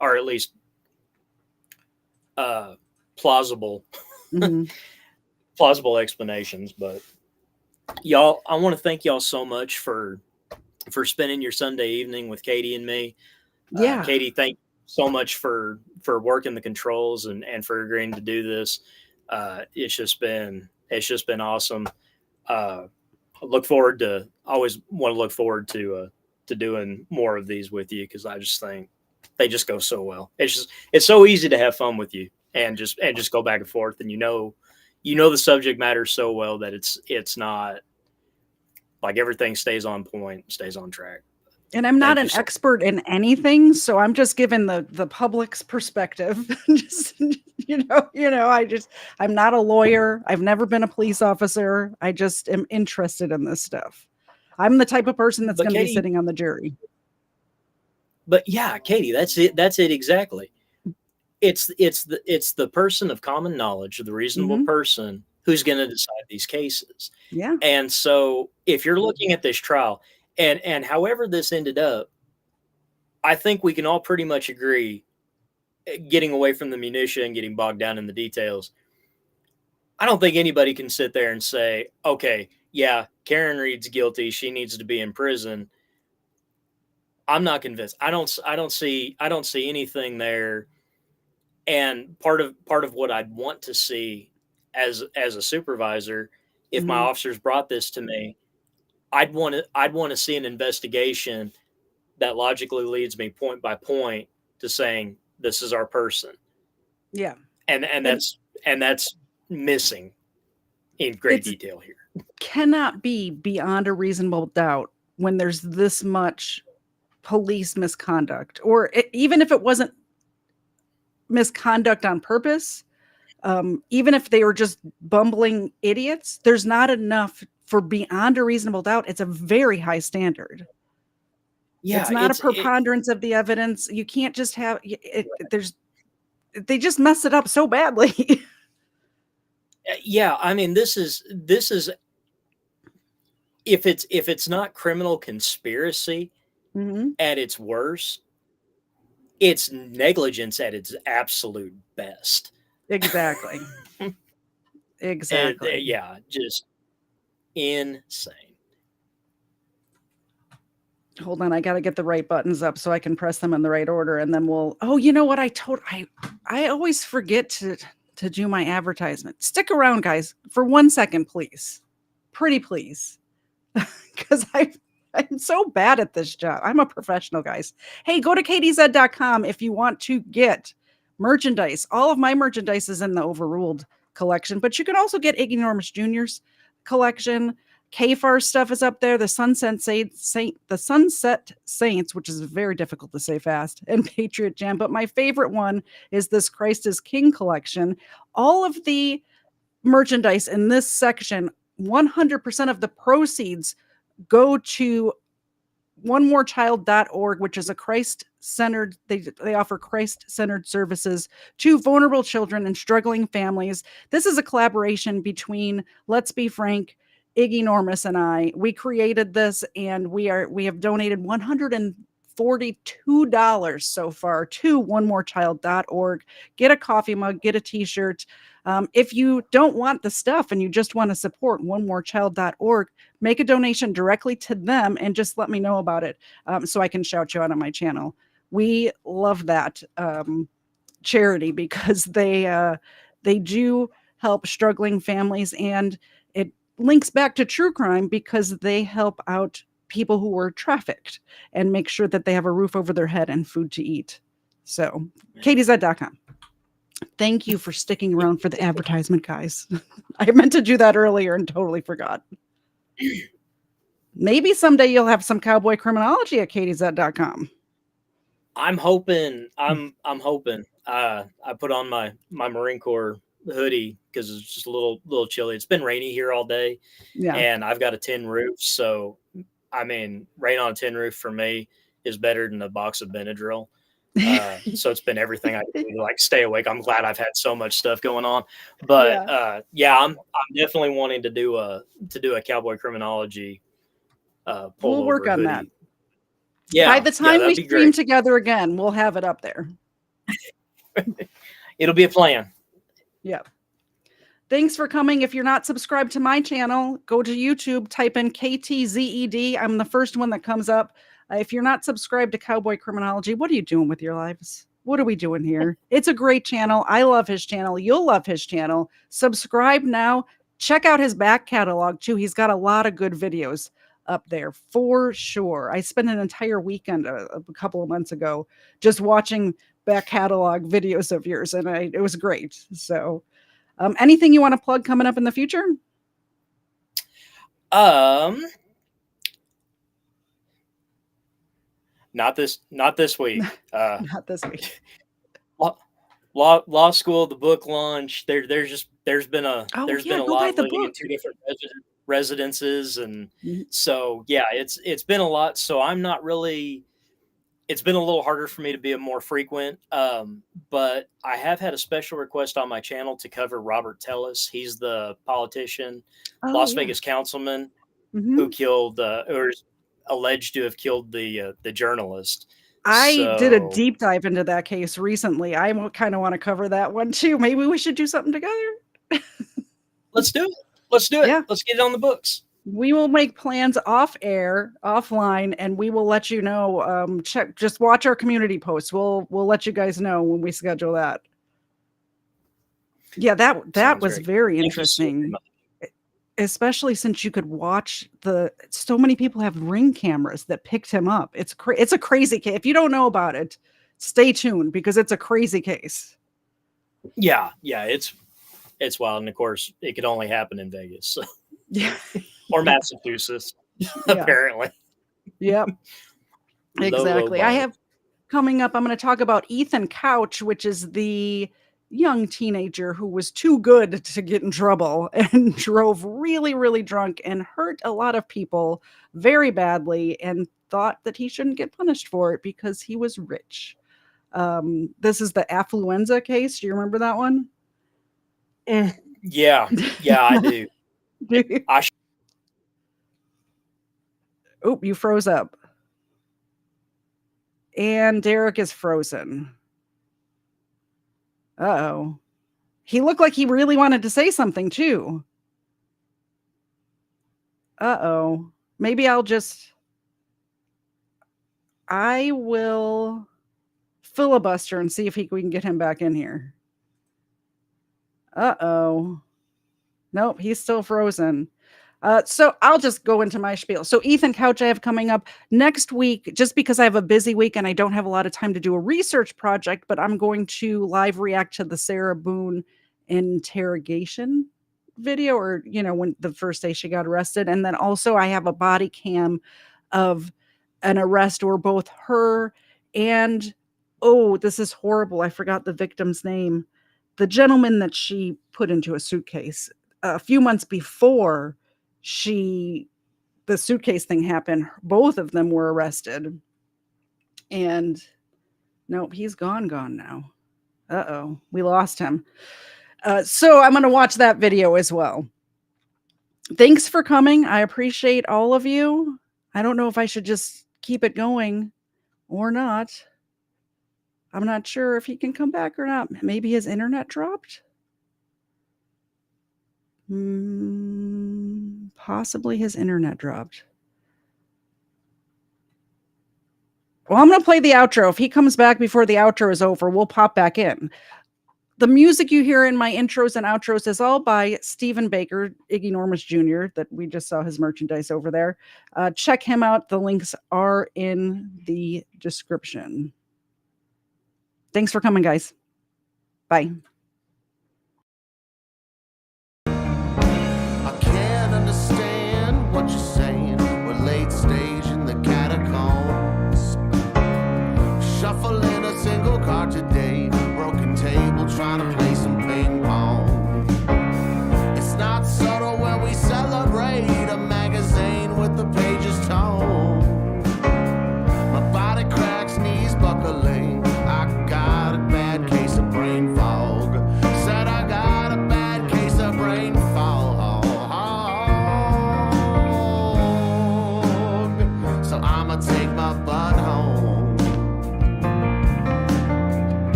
are at least plausible explanations. But y'all, I want to thank y'all so much for spending your Sunday evening with Katie and me. Yeah. Katie, thank you so much for working the controls and for agreeing to do this. It's just been awesome. Always want to look forward to doing more of these with you, because I just think they just go so well. It's so easy to have fun with you and just go back and forth, and you know the subject matter so well that it's not like everything stays on point, stays on track. And I'm not an expert in anything, so I'm just giving the public's perspective. Just I'm not a lawyer. I've never been a police officer. I just am interested in this stuff. I'm the type of person that's going to be sitting on the jury. But yeah, Katie, that's it exactly. It's the person of common knowledge, the reasonable person who's going to decide these cases. Yeah. And so if you're looking at this trial, and however this ended up, I think we can all pretty much agree, getting away from the minutia and getting bogged down in the details, I don't think anybody can sit there and say, okay, yeah, Karen Reed's guilty, she needs to be in prison. I'm not convinced. I don't see anything there. And part of what I'd want to see as a supervisor, if my officers brought this to me, I'd want to see an investigation that logically leads me point by point to saying this is our person. Yeah. And that's missing in great detail here. Cannot be beyond a reasonable doubt when there's this much police misconduct, or even if it wasn't misconduct on purpose, even if they were just bumbling idiots, there's not enough for beyond a reasonable doubt. It's a very high standard. Yeah, it's not a preponderance of the evidence. You can't just have they just mess it up so badly. Yeah, I mean, this is if it's not criminal conspiracy at its worst, it's negligence at its absolute best. Exactly. Exactly. Yeah, just insane. Hold on, I got to get the right buttons up so I can press them in the right order, and then we'll. Oh, you know what? I always forget to do my advertisement. Stick around, guys, for 1 second, please. Pretty please, because I'm so bad at this job. I'm a professional, guys. Hey, go to KTZed.com if you want to get merchandise. All of my merchandise is in the Overruled collection, but you can also get Iggy Normus Jr.'s collection. KFAR stuff is up there. The Sunset Saints, which is very difficult to say fast, and Patriot Jam. But my favorite one is this Christ is King collection. All of the merchandise in this section, 100% of the proceeds go to onemorechild.org, which is a Christ-centered, they offer Christ-centered services to vulnerable children and struggling families. This is a collaboration between, let's be frank, Iggy Normus and I. We created this, and we have donated $142 so far to onemorechild.org. Get a coffee mug, get a t-shirt. If you don't want the stuff and you just want to support onemorechild.org, make a donation directly to them and just let me know about it, so I can shout you out on my channel. We love that charity because they do help struggling families, and it links back to true crime because they help out people who were trafficked and make sure that they have a roof over their head and food to eat. So KTZed.com. Thank you for sticking around for the advertisement, guys. I meant to do that earlier and totally forgot. Maybe someday you'll have some Cowboy Criminology at KTZed.com. I'm hoping. I'm hoping. I put on my Marine Corps hoodie because it's just a little chilly. It's been rainy here all day, and I've got a tin roof. So, I mean, rain on a tin roof for me is better than a box of Benadryl. So it's been everything I do to like stay awake. I'm glad I've had so much stuff going on, but I'm definitely wanting to do a Cowboy Criminology. We'll work on hoodie. that. Yeah. By the time we stream together again, we'll have it up there. It'll be a plan. Yeah. Thanks for coming. If you're not subscribed to my channel, go to YouTube, type in KTZed. I'm the first one that comes up. If you're not subscribed to Cowboy Criminology, what are you doing with your lives? What are we doing here? It's a great channel. I love his channel. You'll love his channel. Subscribe now. Check out his back catalog too. He's got a lot of good videos up there for sure. I spent an entire weekend a couple of months ago just watching back catalog videos of yours, and it was great. So anything you want to plug coming up in the future? Not this week. Not this week. Law school, the book launch. There's been a lot living in two different residences, and so yeah, it's been a lot. So I'm not really. It's been a little harder for me to be a more frequent, but I have had a special request on my channel to cover Robert Tellis. He's the politician, Las Vegas councilman who killed or is alleged to have killed the journalist. I did a deep dive into that case recently. I kind of want to cover that one too. Maybe we should do something together. Let's do it. Yeah. Let's get it on the books. We will make plans off air, offline, and we will let you know. Just watch our community posts. We'll let you guys know when we schedule that. Yeah, that was very interesting. Especially since you could watch so many people have Ring cameras that picked him up. It's a crazy case. If you don't know about it, stay tuned because it's a crazy case. Yeah, it's wild, and of course, it could only happen in Vegas, so. Yeah, or Massachusetts, apparently. Yep, exactly. I have coming up. I'm going to talk about Ethan Couch, which is the young teenager who was too good to get in trouble and drove really, really drunk and hurt a lot of people very badly and thought that he shouldn't get punished for it because he was rich. This is the affluenza case. Do you remember that one? Yeah, I do. Oh, you froze up. And Derek is frozen. Uh-oh. He looked like he really wanted to say something too. Uh-oh. Maybe I will filibuster and see if we can get him back in here. Uh-oh. Nope, he's still frozen. So I'll just go into my spiel. So Ethan Couch I have coming up next week, just because I have a busy week and I don't have a lot of time to do a research project, but I'm going to live react to the Sarah Boone interrogation video, or, when the first day she got arrested. And then also I have a body cam of an arrest where both her and, this is horrible, I forgot the victim's name, the gentleman that she put into a suitcase a few months before the suitcase thing happened. Both of them were arrested, and nope, he's gone now. Uh-oh, we lost him. So I'm going to watch that video as well. Thanks for coming. I appreciate all of you. I don't know if I should just keep it going or not. I'm not sure if he can come back or not. Maybe his internet dropped. Possibly his internet dropped. Well, I'm going to play the outro. If he comes back before the outro is over, we'll pop back in. The music you hear in my intros and outros is all by Stephen Baker, Iggy Normus Jr., that we just saw his merchandise over there. Check him out. The links are in the description. Thanks for coming, guys. Bye. What you're saying, we're late stage in the catacombs, shuffling a single card today, broken table trying to play some ping pong. It's not subtle when we celebrate.